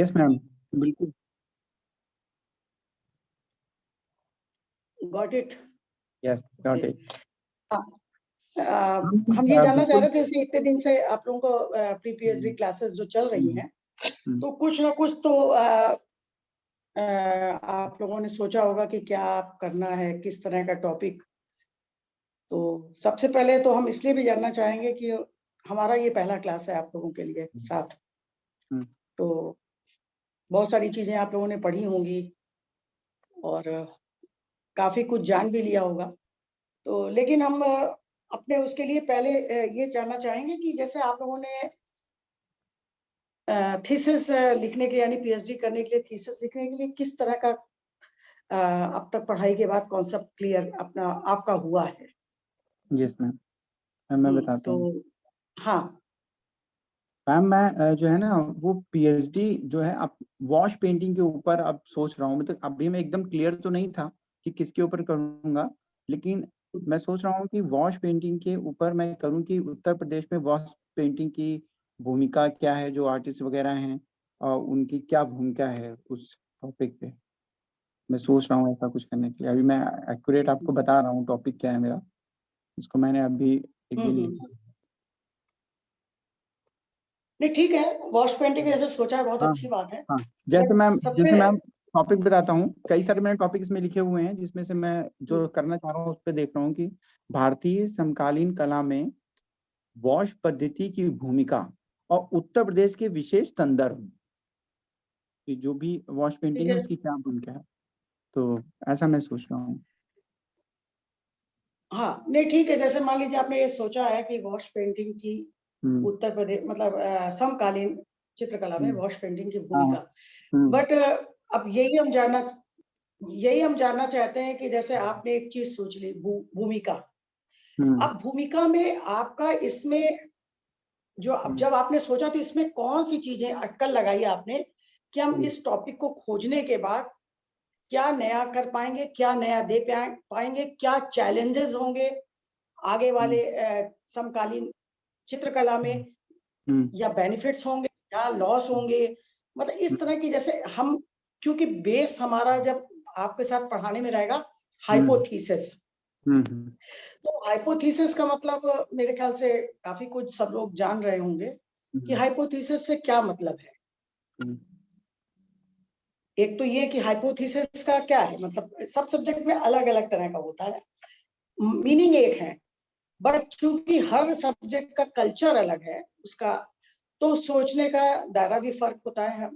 Yes ma'am, बिल्कुल। Got it. Yes, got it. हम ये जानना चाह बिल्कुल। रहे थे, जैसे इतने दिन से आप लोगों को प्री पीएचडी क्लासेस जो चल रही हैं, तो कुछ ना कुछ तो आप लोगों ने सोचा होगा कि क्या आप करना है, किस तरह का टॉपिक। तो सबसे पहले तो हम इसलिए भी जानना चाहेंगे कि हमारा ये पहला क्लास है आप लोगों के लिए साथ। तो बहुत सारी चीजें आप लोगों ने पढ़ी होंगी और काफी कुछ जान भी लिया होगा। तो लेकिन हम अपने उसके लिए पहले ये जानना चाहेंगे कि जैसे आप लोगों ने थीसिस लिखने के, यानी पीएचडी करने के लिए, थीसिस लिखने के लिए किस तरह का अब तक पढ़ाई के बाद कॉन्सेप्ट क्लियर अपना आपका हुआ है? यस मैम, मैं बताता तो हूँ हाँ, मैम। मैं जो है ना, वो पीएचडी जो है अब वॉश पेंटिंग के ऊपर अब सोच रहा हूँ। मतलब अभी मैं एकदम क्लियर तो नहीं था कि किसके ऊपर करूँगा, लेकिन मैं सोच रहा हूँ कि वॉश पेंटिंग के ऊपर मैं करूँ कि उत्तर प्रदेश में वॉश पेंटिंग की भूमिका क्या है, जो आर्टिस्ट वगैरह हैं और उनकी क्या भूमिका है उस टॉपिक पे। मैं सोच रहा हूँ ऐसा कुछ करने के लिए। अभी मैं एक्यूरेट आपको बता रहा हूँ टॉपिक क्या है मेरा। इसको मैंने अभी एक दिन लिखा। नहीं ठीक है, वॉश पेंटिंग जैसे सोचा है, बहुत हाँ अच्छी बात है। हाँ, बट सबसे जैसे मैम टॉपिक बताता हूँ। कई सारे मैंने टॉपिक इसमें लिखे हुए हैं, जिसमें से मैं जो करना चाह रहा हूँ उस पर देख रहा हूँ कि भारतीय समकालीन कला में वॉश पद्धति की भूमिका और उत्तर प्रदेश के विशेष संदर्भ, कि जो भी वॉश ठीक पेंटिंग है है। उसकी क्या भूमिका है। तो ऐसा मैं सोच रहा हूँ। हाँ नहीं ठीक है, जैसे मान लीजिए आपने ये सोचा है कि वॉश पेंटिंग की हम्म उत्तर प्रदेश मतलब समकालीन चित्रकला में हम्म, वॉश पेंटिंग की हाँ। भूमिका। हम्म बट अब यही हम जानना चाहते हैं कि जैसे आपने एक चीज सोच ली, भूमिका। हम्म अब भूमिका में आपका इसमें जो अब जब आपने सोचा तो इसमें कौन सी चीजें अटकल लगाई आपने कि हम इस टॉपिक को खोजने के बाद क्या नया कर पाएंगे, क्या नया दे पाएंगे, क्या चैलेंजेस होंगे आगे हम्म वाले समकालीन चित्रकला में, हम्म या बेनिफिट्स होंगे, या लॉस होंगे। मतलब इस तरह की, जैसे हम, क्योंकि बेस हमारा जब आपके साथ पढ़ाने में रहेगा हाइपोथीसिस। हम्म तो हाइपोथीसिस का मतलब मेरे ख्याल से काफी कुछ सब लोग जान रहे होंगे कि हाइपोथीसिस से क्या मतलब है। हम्म एक तो ये कि हाइपोथीसिस का क्या है, मतलब सब सब्जेक्ट में अलग अलग तरह का होता है, मीनिंग एक है, बट चूंकि हर सब्जेक्ट का कल्चर अलग है उसका, तो सोचने का दायरा भी फर्क होता है।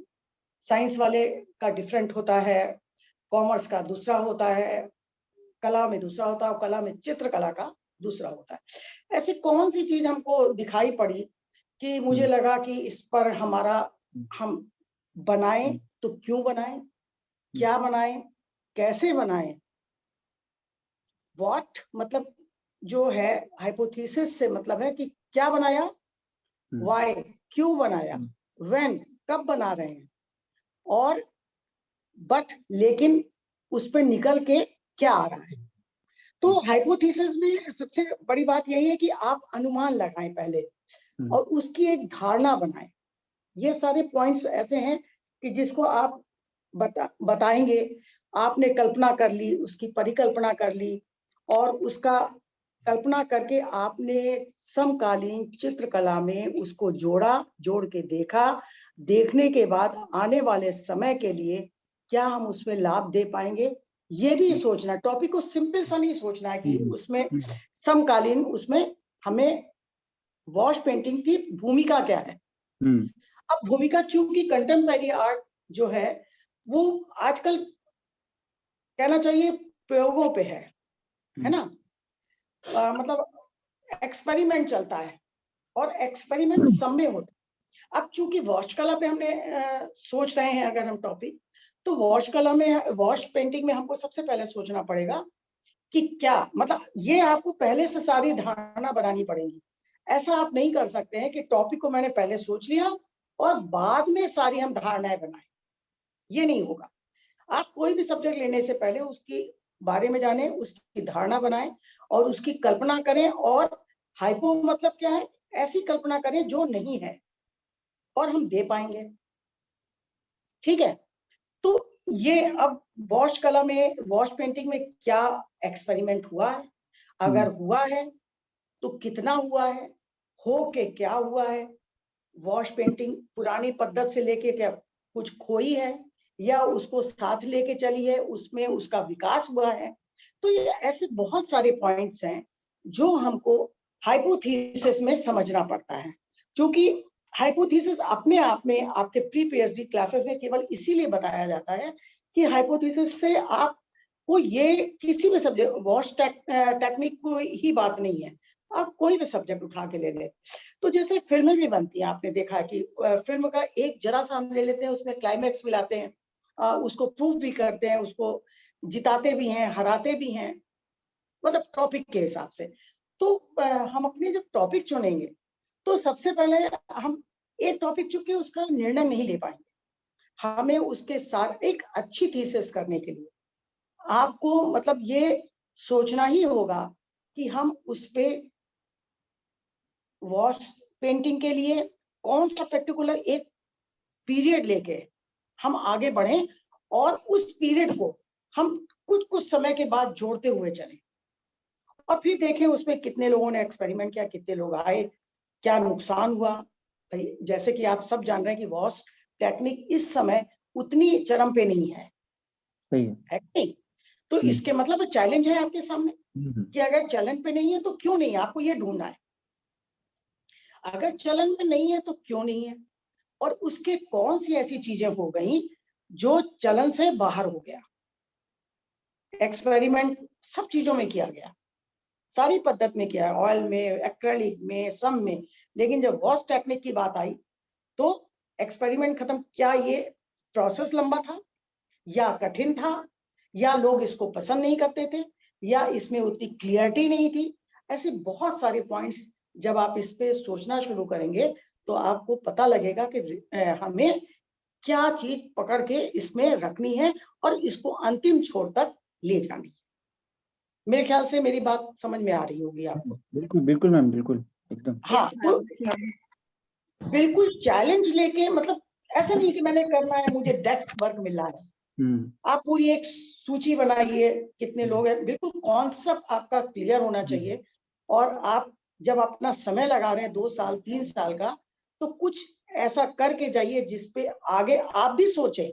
साइंस वाले का डिफरेंट होता है, कॉमर्स का दूसरा होता है, कला में दूसरा होता है, और कला में चित्रकला का दूसरा होता है। ऐसी कौन सी चीज हमको दिखाई पड़ी कि मुझे लगा कि इस पर हमारा हम बनाएं, तो क्यों बनाएं, क्या बनाएं, कैसे बनाएं। व्हाट मतलब जो है हाइपोथेसिस से मतलब है कि क्या बनाया, व्हाई क्यों बनाया, व्हेन कब बना रहे हैं, और बट लेकिन उस पर निकल के क्या आ रहा है। तो हाइपोथेसिस में सबसे बड़ी बात यही है कि आप अनुमान लगाएं पहले और उसकी एक धारणा बनाएं। ये सारे पॉइंट्स ऐसे हैं कि जिसको आप बताएंगे। आपने कल्पना कर ली, उसकी परिकल्पना कर ली, और उसका कल्पना करके आपने समकालीन चित्रकला में उसको जोड़ा, जोड़ के देखा। देखने के बाद आने वाले समय के लिए क्या हम उसमें लाभ दे पाएंगे, ये भी सोचना। टॉपिक को सिंपल सा नहीं सोचना है कि उसमें समकालीन, उसमें हमें वॉश पेंटिंग की भूमिका क्या है। अब भूमिका, चूंकि कंटेम्परेरी आर्ट जो है वो आजकल कहना चाहिए प्रयोगों पे है ना। मतलब एक्सपेरिमेंट चलता है, और एक्सपेरिमेंट सब में होता है। अब चूंकि वॉश कला पे हमने सोच रहे हैं अगर हम टॉपिक, तो वॉश कला में, वॉश पेंटिंग में हमको सबसे पहले सोचना पड़ेगा कि क्या मतलब, ये आपको पहले से सारी धारणा बनानी पड़ेगी। ऐसा आप नहीं कर सकते हैं कि टॉपिक को मैंने पहले सोच लिया और बाद में सारी हम धारणाएं बनाएं, ये नहीं होगा। आप कोई भी सब्जेक्ट लेने से पहले उसकी बारे में जानें, उसकी धारणा बनाएं और उसकी कल्पना करें। और हाइपो मतलब क्या है, ऐसी कल्पना करें जो नहीं है और हम दे पाएंगे। ठीक है। तो ये अब वॉश कला में, वॉश पेंटिंग में क्या एक्सपेरिमेंट हुआ है, अगर हुआ है तो कितना हुआ है, हो के क्या हुआ है, वॉश पेंटिंग पुरानी पद्धत से लेके क्या कुछ खोई है या उसको साथ लेके चली है, उसमें उसका विकास हुआ है। तो ये ऐसे बहुत सारे पॉइंट्स हैं जो हमको हाइपोथेसिस में समझना पड़ता है, क्योंकि हाइपोथेसिस अपने आप में आपके प्री पीएचडी क्लासेस में केवल इसीलिए बताया जाता है कि हाइपोथेसिस से आपको ये किसी भी सब्जेक्ट, वॉश टेक्निक को ही बात नहीं है, आप कोई भी सब्जेक्ट उठा के ले लें। तो जैसे फिल्में भी बनती हैं, आपने देखा कि फिल्म का एक जरा सा हम ले लेते हैं, उसमें क्लाइमैक्स भी लाते हैं, उसको प्रूव भी करते हैं, उसको जिताते भी हैं, हराते भी हैं, मतलब टॉपिक के हिसाब से। तो हम अपने जब टॉपिक चुनेंगे तो सबसे पहले हम एक टॉपिक चुन के उसका निर्णय नहीं ले पाएंगे। हमें उसके साथ एक अच्छी थीसिस करने के लिए आपको मतलब ये सोचना ही होगा कि हम उस पे वॉश पेंटिंग के लिए कौन सा पर्टिकुलर एक पीरियड लेके हम आगे बढ़ें और उस पीरियड को हम कुछ कुछ समय के बाद जोड़ते हुए चलें और फिर देखें उसमें कितने लोगों ने एक्सपेरिमेंट किया, कितने लोग आए, क्या नुकसान हुआ। भाई जैसे कि आप सब जान रहे हैं कि वॉश टेक्निक इस समय उतनी चरम पे नहीं है, सही है नहीं? तो इसके मतलब चैलेंज है आपके सामने कि अगर चलन पे नहीं है तो क्यों नहीं है, आपको ये ढूंढना है। अगर चलन में नहीं है तो क्यों नहीं है, और उसके कौन सी ऐसी चीजें हो गई जो चलन से बाहर हो गया। एक्सपेरिमेंट सब चीजों में किया गया, सारी पद्धत में किया, ऑयल में, एक्रेलिक में, सब में, लेकिन जब वॉश टेक्निक की बात आई तो एक्सपेरिमेंट खत्म। क्या ये प्रोसेस लंबा था या कठिन था या लोग इसको पसंद नहीं करते थे या इसमें उतनी क्लियरिटी नहीं थी, ऐसे बहुत सारे पॉइंट्स जब आप इस पे सोचना शुरू करेंगे तो आपको पता लगेगा कि हमें क्या चीज पकड़ के इसमें रखनी है और इसको अंतिम छोर तक ले जानी है। मेरे ख्याल से मेरी बात समझ में आ रही होगी आपको। बिल्कुल बिल्कुल मैम, बिल्कुल एकदम। हाँ, तो बिल्कुल चैलेंज लेके, मतलब ऐसा नहीं कि मैंने करना है, मुझे डेस्क वर्क मिल रहा है। आप पूरी एक सूची बनाइए कितने लोग हैं, बिल्कुल कॉन्सेप्ट आपका क्लियर होना चाहिए। और आप जब अपना समय लगा रहे हैं 2 साल 3 साल का, तो कुछ ऐसा करके जाइए जिसपे आगे आप भी सोचें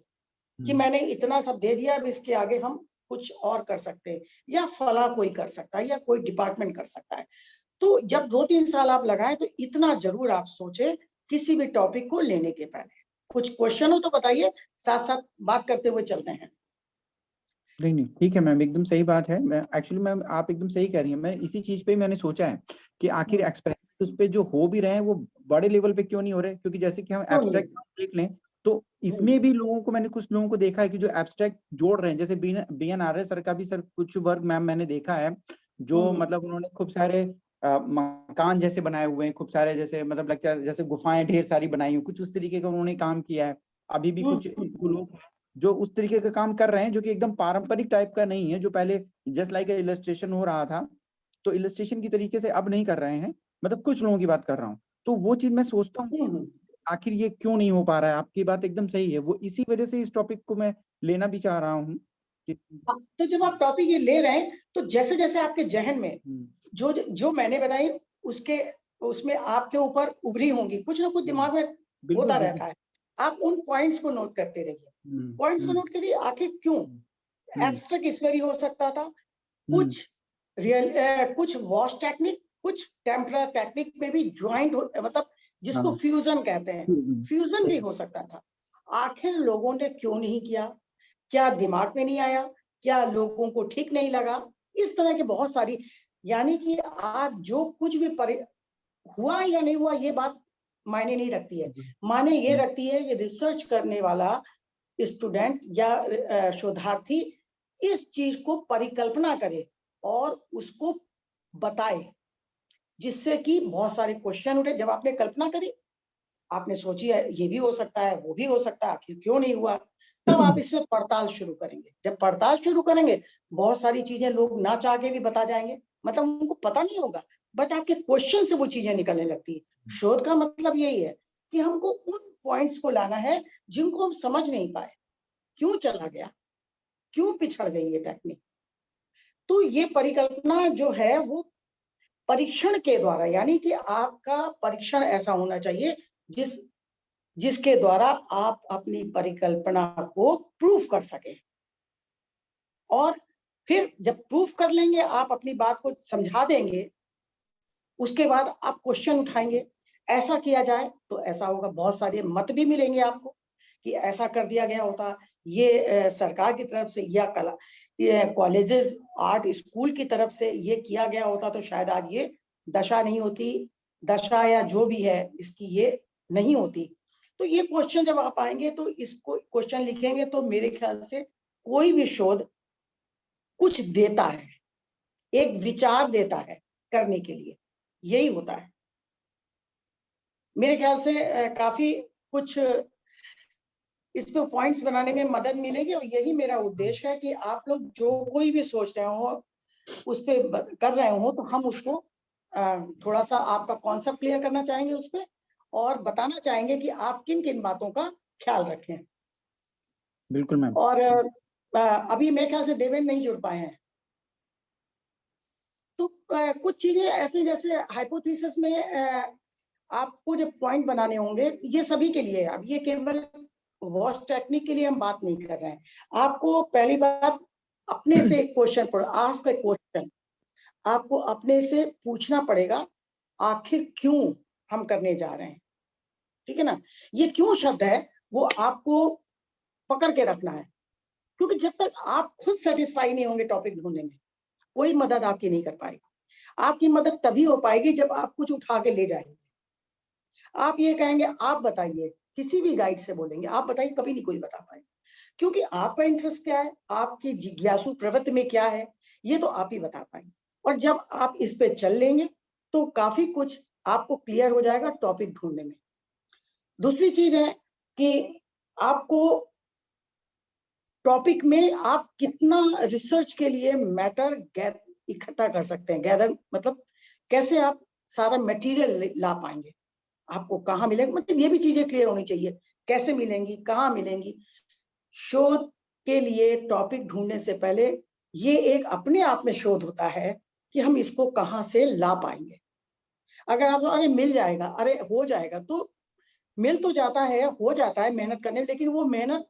कि मैंने इतना सब दे दिया, अब इसके आगे हम कुछ और कर सकते हैं या फला कोई कर सकता है या कोई डिपार्टमेंट कर सकता है। तो जब 2-3 साल आप लगाएं तो इतना जरूर आप सोचें किसी भी टॉपिक को लेने के पहले। कुछ क्वेश्चन हो तो बताइए, साथ साथ बात करते हुए चलते हैं। नहीं नहीं ठीक है मैम, एकदम सही बात है। मैं एक्चुअली मैम आप एकदम सही कह रही हैं। मैं इसी चीज पे मैंने सोचा है कि आखिर एक्सपेरिमेंट उस पे जो हो भी रहे हैं वो बड़े लेवल पे क्यों नहीं हो रहे, क्योंकि जैसे कि हम क्यों नहीं? एब्स्ट्रैक्ट देख लें तो इसमें भी लोगों को, मैंने कुछ लोगों को देखा है कि जो एब्स्ट्रैक्ट जोड़ रहे हैं, जैसे बी एन आर्य सर का भी सर कुछ वर्क मैम मैंने देखा है, जो मतलब उन्होंने खूब सारे मकान जैसे बनाए हुए हैं, खूब सारे जैसे मतलब लगता है जैसे गुफाएं ढेर सारी बनाई हुई, कुछ उस तरीके का उन्होंने काम किया है। अभी भी कुछ लोग जो उस तरीके का काम कर रहे हैं जो कि एकदम पारंपरिक टाइप का नहीं है, जो पहले जस्ट लाइक इलस्ट्रेशन हो रहा था, तो इलस्ट्रेशन की तरीके से अब नहीं कर रहे हैं। मतलब कुछ लोगों की बात कर रहा हूँ। तो वो चीज मैं सोचता हूँ आखिर ये क्यों नहीं हो पा रहा है। आपकी बात एकदम सही है, वो इसी वजह से इस टॉपिक को मैं लेना भी चाह रहा हूँ कि तो जब आप टॉपिक ये ले रहे हैं तो जैसे जैसे आपके जहन में जो जो मैंने बताई उसके उसमें आपके ऊपर उभरी होंगी, कुछ ना कुछ दिमाग में बिल्कुल होता बिल्कुल। रहता है। आप उन पॉइंट्स को नोट करते रहिए, पॉइंट्स को नोट करिए। आखिर क्यों एब्स्ट्रैक्ट इस बार हो सकता था, कुछ रियल कुछ वॉश टेक्निक, कुछ टेम्परर टेक्निक में भी ज्वाइंट मतलब जिसको फ्यूजन कहते हैं, फ्यूजन भी हो सकता था। आखिर लोगों ने क्यों नहीं किया? क्या दिमाग में नहीं आया? क्या लोगों को ठीक नहीं लगा? इस तरह की बहुत सारी, यानी कि आज जो कुछ भी हुआ या नहीं हुआ ये बात मायने नहीं रखती है। मायने ये रखती है कि रिसर्च करने वाला स्टूडेंट या शोधार्थी इस चीज को परिकल्पना करे और उसको बताए, जिससे कि बहुत सारे क्वेश्चन उठे। जब आपने कल्पना करी, आपने सोची है ये भी हो सकता है, वो भी हो सकता है, आखिर क्यों नहीं हुआ, तब आप इसमें पड़ताल शुरू करेंगे। जब पड़ताल शुरू करेंगे बहुत सारी चीजें लोग ना चाह के भी बता जाएंगे, मतलब उनको पता नहीं होगा, बट आपके क्वेश्चन से वो चीजें निकलने लगती है। शोध का मतलब यही है कि हमको उन पॉइंट्स को लाना है जिनको हम समझ नहीं पाए, क्यों चला गया, क्यों पिछड़ गई ये टेक्निक। तो ये परिकल्पना जो है वो परीक्षण के द्वारा, यानी कि आपका परीक्षण ऐसा होना चाहिए जिसके द्वारा आप अपनी परिकल्पना को प्रूफ कर सके। और फिर जब प्रूफ कर लेंगे, आप अपनी बात को समझा देंगे, उसके बाद आप क्वेश्चन उठाएंगे। ऐसा किया जाए तो ऐसा होगा, बहुत सारे मत भी मिलेंगे आपको कि ऐसा कर दिया गया होता, ये सरकार की तरफ से या कला ये कॉलेजेस आर्ट स्कूल की तरफ से ये किया गया होता तो शायद आज ये दशा नहीं होती, दशा या जो भी है इसकी ये नहीं होती। तो ये क्वेश्चन जब आप आएंगे तो इसको क्वेश्चन लिखेंगे तो मेरे ख्याल से कोई भी शोध कुछ देता है, एक विचार देता है करने के लिए, यही होता है। मेरे ख्याल से काफी कुछ इस पे पॉइंट्स बनाने में मदद मिलेगी और यही मेरा उद्देश्य है कि आप लोग जो कोई भी सोच रहे हो उस पे कर रहे हो तो हम उसको थोड़ा सा आपका कॉन्सेप्ट क्लियर करना चाहेंगे उस पे और बताना चाहेंगे कि आप किन किन बातों का ख्याल रखें। बिल्कुल मैम। और अभी मेरे ख्याल से देवेंद्र नहीं जुड़ पाए हैं, तो कुछ चीजें ऐसे जैसे हाइपोथेसिस में आपको जब पॉइंट बनाने होंगे, ये सभी के लिए, अब ये केवल वॉश टेक्निक के लिए हम बात नहीं कर रहे हैं। आपको पहली बात अपने से एक क्वेश्चन पढ़ो, आस्क ए क्वेश्चन। आपको अपने से पूछना पड़ेगा आखिर क्यों हम करने जा रहे हैं, ठीक है ना। ये क्यों शब्द है वो आपको पकड़ के रखना है, क्योंकि जब तक आप खुद सेटिस्फाई नहीं होंगे टॉपिक ढूंढने में, कोई मदद आपकी नहीं कर पाएगा। आपकी मदद तभी हो पाएगी जब आप कुछ उठा के ले जाएंगे। आप ये कहेंगे आप बताइए, किसी भी गाइड से बोलेंगे आप बताइए, कभी नहीं कोई बता पाएगा, क्योंकि आपका इंटरेस्ट क्या है, आपकी जिज्ञासु प्रवृत्ति में क्या है, ये तो आप ही बता पाएंगे। और जब आप इस पे चल लेंगे तो काफी कुछ आपको क्लियर हो जाएगा टॉपिक ढूंढने में। दूसरी चीज है कि आपको टॉपिक में आप कितना रिसर्च के लिए मैटर इकट्ठा कर सकते हैं, गैदर मतलब कैसे आप सारा मटेरियल ला पाएंगे, आपको कहाँ मिलेगा, मतलब ये भी चीजें क्लियर होनी चाहिए, कैसे मिलेंगी, कहाँ मिलेंगी। शोध के लिए टॉपिक ढूंढने से पहले ये एक अपने आप में शोध होता है कि हम इसको कहाँ से ला पाएंगे। अगर आप अरे मिल जाएगा, अरे हो जाएगा, तो मिल तो जाता है, हो जाता है मेहनत करने में, लेकिन वो मेहनत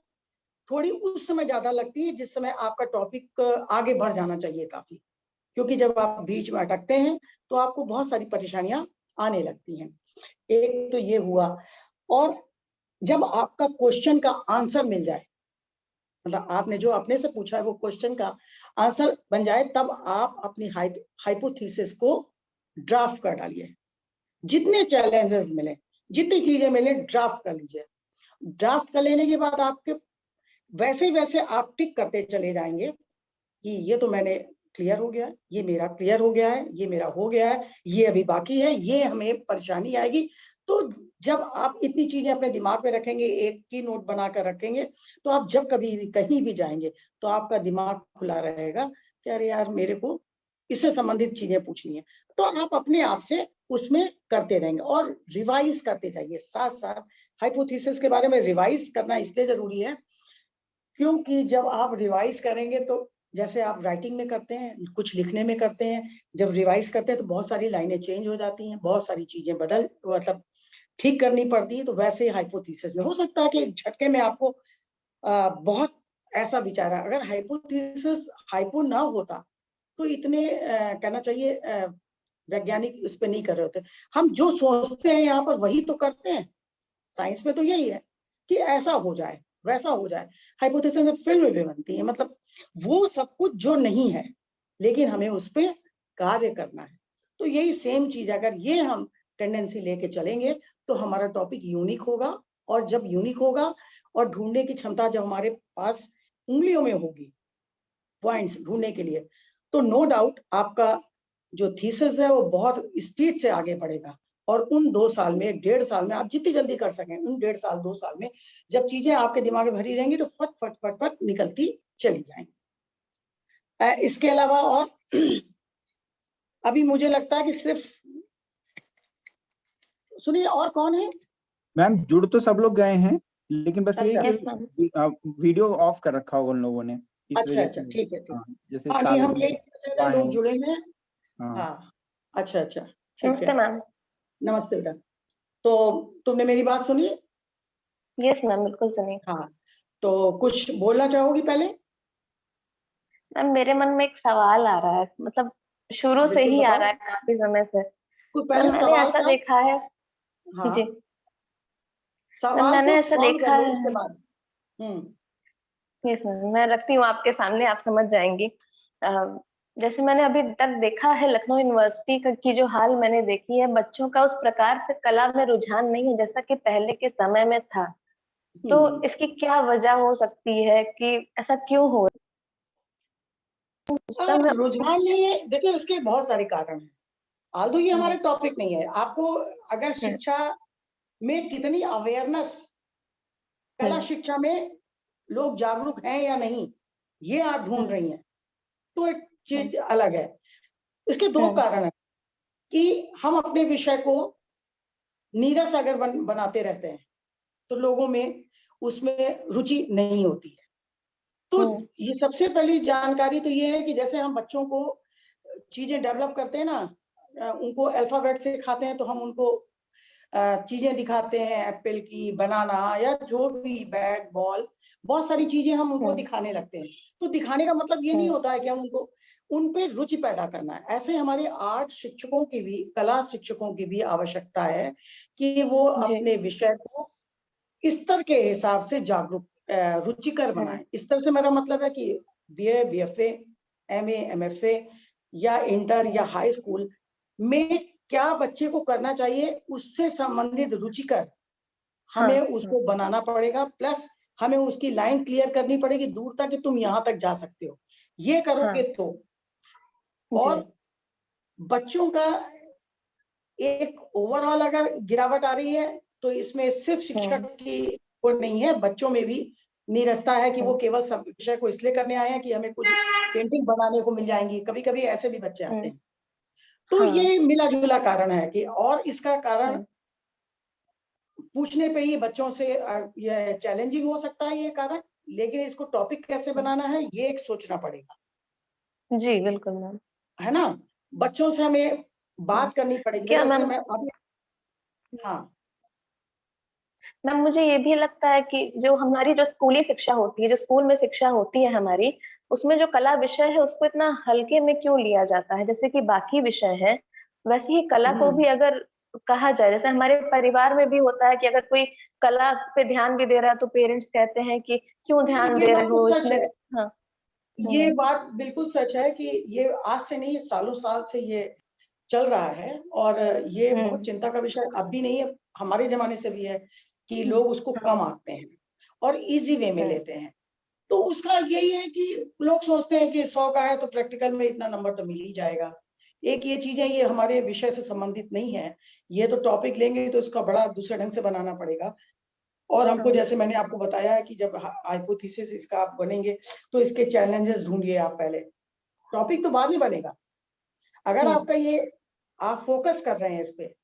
थोड़ी उस समय ज्यादा लगती है जिस समय आपका टॉपिक आगे बढ़ जाना चाहिए काफी, क्योंकि जब आप बीच में अटकते हैं तो आपको बहुत सारी परेशानियां आने लगती हैं। एक तो ये हुआ, और जब आपका क्वेश्चन का आंसर मिल जाए, मतलब आपने जो अपने से पूछा है वो क्वेश्चन का आंसर बन जाए, तब आप अपनी हाइपोथेसिस को ड्राफ्ट कर डालिए। जितने चैलेंजेस मिले, जितनी चीजें मिले, ड्राफ्ट कर लीजिए। ड्राफ्ट कर लेने के बाद आपके वैसे वैसे आप टिक करते चले जाएंगे कि ये तो मैंने क्लियर हो गया, ये मेरा क्लियर हो गया है, ये मेरा हो गया है, ये अभी बाकी है, ये हमें परेशानी आएगी। तो जब आप इतनी चीजें अपने दिमाग में रखेंगे, एक की नोट बनाकर रखेंगे, तो आप जब कभी भी कहीं भी जाएंगे तो आपका दिमाग खुला रहेगा कि अरे यार मेरे को इससे संबंधित चीजें पूछनी है। तो आप अपने आप से उसमें करते रहेंगे और रिवाइज करते जाइए साथ साथ। हाइपोथेसिस के बारे में रिवाइज करना इसलिए जरूरी है क्योंकि जब आप रिवाइज करेंगे तो जैसे आप राइटिंग में करते हैं, कुछ लिखने में करते हैं, जब रिवाइज करते हैं तो बहुत सारी लाइनें चेंज हो जाती हैं, बहुत सारी चीजें मतलब ठीक करनी पड़ती है। तो वैसे हाइपोथेसिस में हो सकता है कि एक झटके में आपको बहुत ऐसा विचार है। अगर हाइपोथेसिस हाइपो ना होता तो इतने कहना चाहिए वैज्ञानिक उस पर नहीं कर रहे होते। हम जो सोचते हैं यहाँ पर वही तो करते हैं। साइंस में तो यही है कि ऐसा हो जाए, वैसा हो जाए। हाइपोथेसिस में फिल्म भी बनती है, मतलब वो सब कुछ जो नहीं है लेकिन हमें उस पर कार्य करना है। तो यही सेम चीज, अगर ये हम टेंडेंसी लेके चलेंगे तो हमारा टॉपिक यूनिक होगा, और जब यूनिक होगा और ढूंढने की क्षमता जब हमारे पास उंगलियों में होगी पॉइंट्स ढूंढने के लिए, तो नो डाउट आपका जो थीसिस है वो बहुत स्पीड से आगे बढ़ेगा। और उन 2 साल में, 1.5 साल में, आप जितनी जल्दी कर सकें, उन 1.5 साल 2 साल में जब चीजें आपके दिमाग में भरी रहेंगी तो फट फट फट फट निकलती चली जाएंगी। इसके अलावा और अभी मुझे लगता है कि सिर्फ सुनिए, और कौन है? मैम जुड़ तो सब लोग गए हैं, लेकिन बस यही अच्छा यस मैम। कि वीडियो ऑफ कर रखा होगा उन लोगों ने, इस अच्छा वजह अच्छा, से। ठीक है ठीक। हाँ, जैसे हाँ नहीं, हम यही सालों पता चला लोग जुड़े हैं। हाँ हाँ, अच्छा अच्छा, ठीक नमस्ते है। मैम। नमस्ते बेटा। तो तुमने मेरी बात सुनी? यस मैम, बिल्कुल सुनी। हाँ, तो कुछ बोलना चाहोगी पहले? मैम मेरे मन में एक सवाल आ रहा है, मतलब शुरू हाँ से बिल्कुल ही आ बताओ। रहा है, काफी समय से। तो मैम पहले मैंने सवाल ऐसा का, देखा है। जी। हाँ मैम सवाल मैंने को ऐसा सॉल्व कर देखा लो है। उसके बाद। यस मैम, मैं रखती हूँ आपके सामने, आप समझ जाएंगी। अ, जैसे मैंने अभी तक देखा है, लखनऊ यूनिवर्सिटी की जो हाल मैंने देखी है, बच्चों का उस प्रकार से कला में रुझान नहीं है जैसा कि पहले के समय में था। तो इसकी क्या वजह हो सकती है कि ऐसा क्यों हो रहा है? रुझान नहीं है, देखिए इसके बहुत सारे कारण हैं। आल्दो ये हमारे हम्म, टॉपिक नहीं है। आपको अगर हम्म, शिक्षा में कितनी अवेयरनेस, कला हम्म, शिक्षा में लोग जागरूक हैं या नहीं, ये आप ढूंढ हम्म, रही हैं, तो एक हम्म, चीज अलग है। इसके दो हम्म, कारण हैं कि हम अपने विषय को नीरस अगर बनाते रहते हैं तो लोगों में उसमें रुचि नहीं होती है। तो हम्म, ये सबसे पहली जानकारी तो ये है कि जैसे हम बच्चों को चीजें डेवलप करते हैं ना, उनको अल्फाबेट सिखाते हैं, तो हम उनको चीजें दिखाते हैं, एप्पल की, बनाना, या जो भी बैट बॉल, बहुत सारी चीजें हम उनको हम्म, दिखाने लगते हैं। तो दिखाने का मतलब ये नहीं हम्म, होता है कि हम उनको उन पे रुचि पैदा करना है। ऐसे हमारे आर्ट शिक्षकों की भी, कला शिक्षकों की भी आवश्यकता है कि वो जी, अपने विषय को स्तर के हिसाब से जागरूक, रुचिकर हम्म, बनाएं। स्तर से मेरा मतलब है कि बीए, बीएफए, एमए, एमएफए या इंटर या हम्म, हाई स्कूल में क्या बच्चे को करना चाहिए, उससे संबंधित रुचिकर हाँ, हमें हाँ, उसको बनाना पड़ेगा। प्लस हमें उसकी लाइन क्लियर करनी पड़ेगी दूर तक कि तुम यहां तक जा सकते हो। ये करोगे हाँ, तो। जी, और बच्चों का एक ओवरऑल अगर गिरावट आ रही है तो इसमें सिर्फ शिक्षक हम्म, की वो नहीं है, बच्चों में भी निरस्ता है कि वो हम्म, केवल सब विषय को इसलिए करने आए हैं कि हमें कुछ पेंटिंग बनाने को मिल जाएंगी। कभी कभी ऐसे भी बच्चे आते हम्म, हैं। तो हाँ, ये मिला जुला कारण है कि, और इसका कारण हम्म, पूछने पे ही बच्चों से ये चैलेंजिंग हो सकता है ये कारण। लेकिन इसको टॉपिक कैसे हम्म, बनाना है ये एक सोचना पड़ेगा, जी बिल्कुल मैम। है ना। बच्चों से हमें हम्म, बात करनी पड़ेगी। क्या जैसे मैम? मैं अभी, हाँ मैम मुझे ये भी लगता है कि जो हमारी जो स्कूली शिक्षा होती है, जो स्कूल में शिक्षा होती है हमारी, उसमें जो कला विषय है उसको इतना हल्के में क्यों लिया जाता है? जैसे कि बाकी विषय है, वैसे ही कला को भी अगर कहा जाए, जैसे हमारे परिवार में भी होता है कि अगर कोई कला पे ध्यान भी दे रहा है तो पेरेंट्स कहते हैं कि क्यों ध्यान ये दे रहे बात तो हो सच इसमें। है। हाँ। ये हम्म, बात बिल्कुल सच है कि ये आज से नहीं, सालों साल से ये चल रहा है। और ये बहुत हम्म, चिंता का विषय अब भी नहीं है, हमारे जमाने से भी है कि हम्म, लोग उसको हाँ, कम आंकते हैं और इजी वे में हम्म, लेते हैं। तो उसका यही है कि लोग सोचते हैं कि 100 का है तो प्रैक्टिकल में इतना नंबर तो मिल ही जाएगा। एक ये चीजें, ये हमारे विषय से संबंधित नहीं है। ये तो टॉपिक लेंगे तो उसका बड़ा दूसरे ढंग से बनाना पड़ेगा। और हमको, हाँ, जैसे मैंने आपको बताया है कि जब हाइपोथेसिस इसका आप बनेंगे तो इसके चैलेंजेस ढूंढिए आप पहले, टॉपिक तो बाद में बनेगा। अगर हम्म, आपका ये, आप फोकस कर रहे हैं इस पे,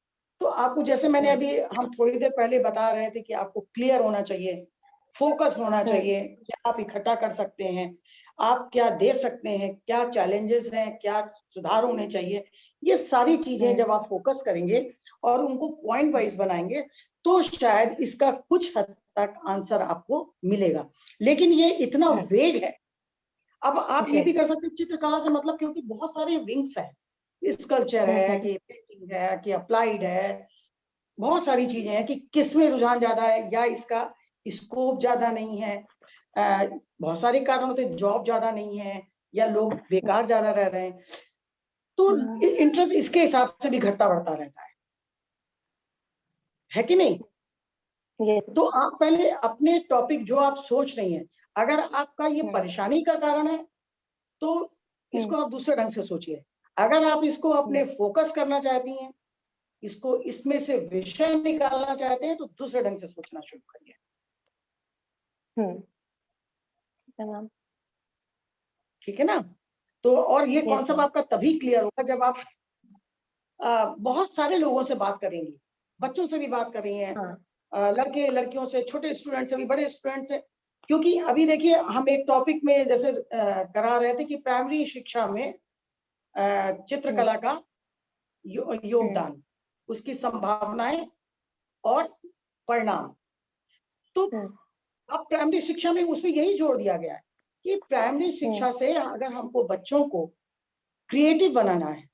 तो आपको, जैसे मैंने हम्म, अभी, हम थोड़ी देर पहले बता रहे थे कि आपको क्लियर होना चाहिए, फोकस होना हम्म, चाहिए, क्या आप इकट्ठा कर सकते हैं, आप क्या दे सकते हैं, क्या चैलेंजेस हैं, क्या सुधार होने चाहिए। ये सारी चीजें हम्म, जब आप फोकस करेंगे और उनको पॉइंट वाइज बनाएंगे तो शायद इसका कुछ हद तक आंसर आपको मिलेगा। लेकिन ये इतना हम्म, वेग है। अब आप ये जी, भी कर सकते हैं चित्रकला से, मतलब क्योंकि बहुत सारे विंग्स है, स्कल्पचर हम्म, है कि पेंटिंग है कि अप्लाइड है, बहुत सारी चीजें हैं कि किसमें रुझान ज्यादा है या इसका स्कोप ज्यादा नहीं है। बहुत सारे कारण होते हैं, जॉब ज्यादा नहीं है या लोग बेकार ज्यादा रह रहे हैं। तो हम्म, इंटरेस्ट इसके हिसाब से भी घटता बढ़ता रहता है कि नहीं। ये, तो आप पहले अपने टॉपिक जो आप सोच रही हैं, अगर आपका ये हम्म, परेशानी का कारण है तो हम्म, इसको आप दूसरे ढंग से सोचिए। अगर आप इसको अपने फोकस करना चाहती हैं, इसको इसमें से विषय निकालना चाहते हैं, तो दूसरे ढंग से सोचना शुरू करिए। हम्म, मैम, ठीक है ना। तो और ये यस कॉन्सेप्ट मैम, आपका तभी क्लियर होगा जब आप बहुत सारे लोगों से बात करेंगी, बच्चों से भी बात कर रही हैं, हाँ, लड़के लड़कियों से, छोटे स्टूडेंट से भी बड़े स्टूडेंट से, क्योंकि अभी देखिए हम एक टॉपिक में जैसे करा रहे थे कि प्राइमरी शिक्षा में चित्रकला का योगदान, उसकी संभावनाएं और परिणाम। तो अब प्राइमरी शिक्षा में उसमें यही जोड़ दिया गया है कि प्राइमरी शिक्षा से अगर हमको बच्चों को क्रिएटिव बनाना है,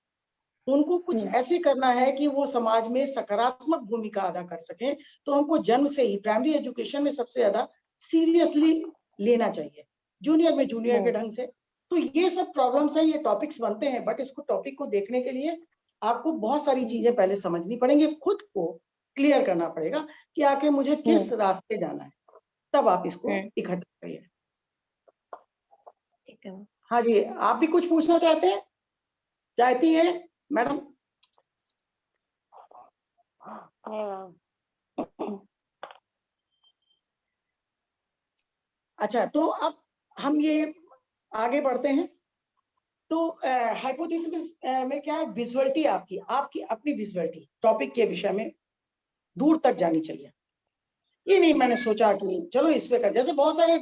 उनको कुछ ऐसे करना है कि वो समाज में सकारात्मक भूमिका अदा कर सके, तो हमको जन्म से ही प्राइमरी एजुकेशन में सबसे ज्यादा सीरियसली लेना चाहिए, जूनियर में जूनियर के ढंग से। तो ये सब प्रॉब्लम्स है, ये टॉपिक्स बनते हैं, बट इसको टॉपिक को देखने के लिए आपको बहुत सारी चीजें पहले समझनी पड़ेंगी, खुद को क्लियर करना पड़ेगा कि आखिर मुझे किस रास्ते जाना है, तब आप इसको इकट्ठा करिए। हाँ जी, आप भी कुछ पूछना चाहते हैं, चाहती है मैडम? अच्छा, तो अब हम ये आगे बढ़ते हैं। तो हाइपोथेसिस में क्या है, विजुअलिटी आपकी अपनी विजुअलिटी टॉपिक के विषय में दूर तक जानी चाहिए। ये नहीं मैंने सोचा कि चलो इस पे कर, जैसे बहुत सारे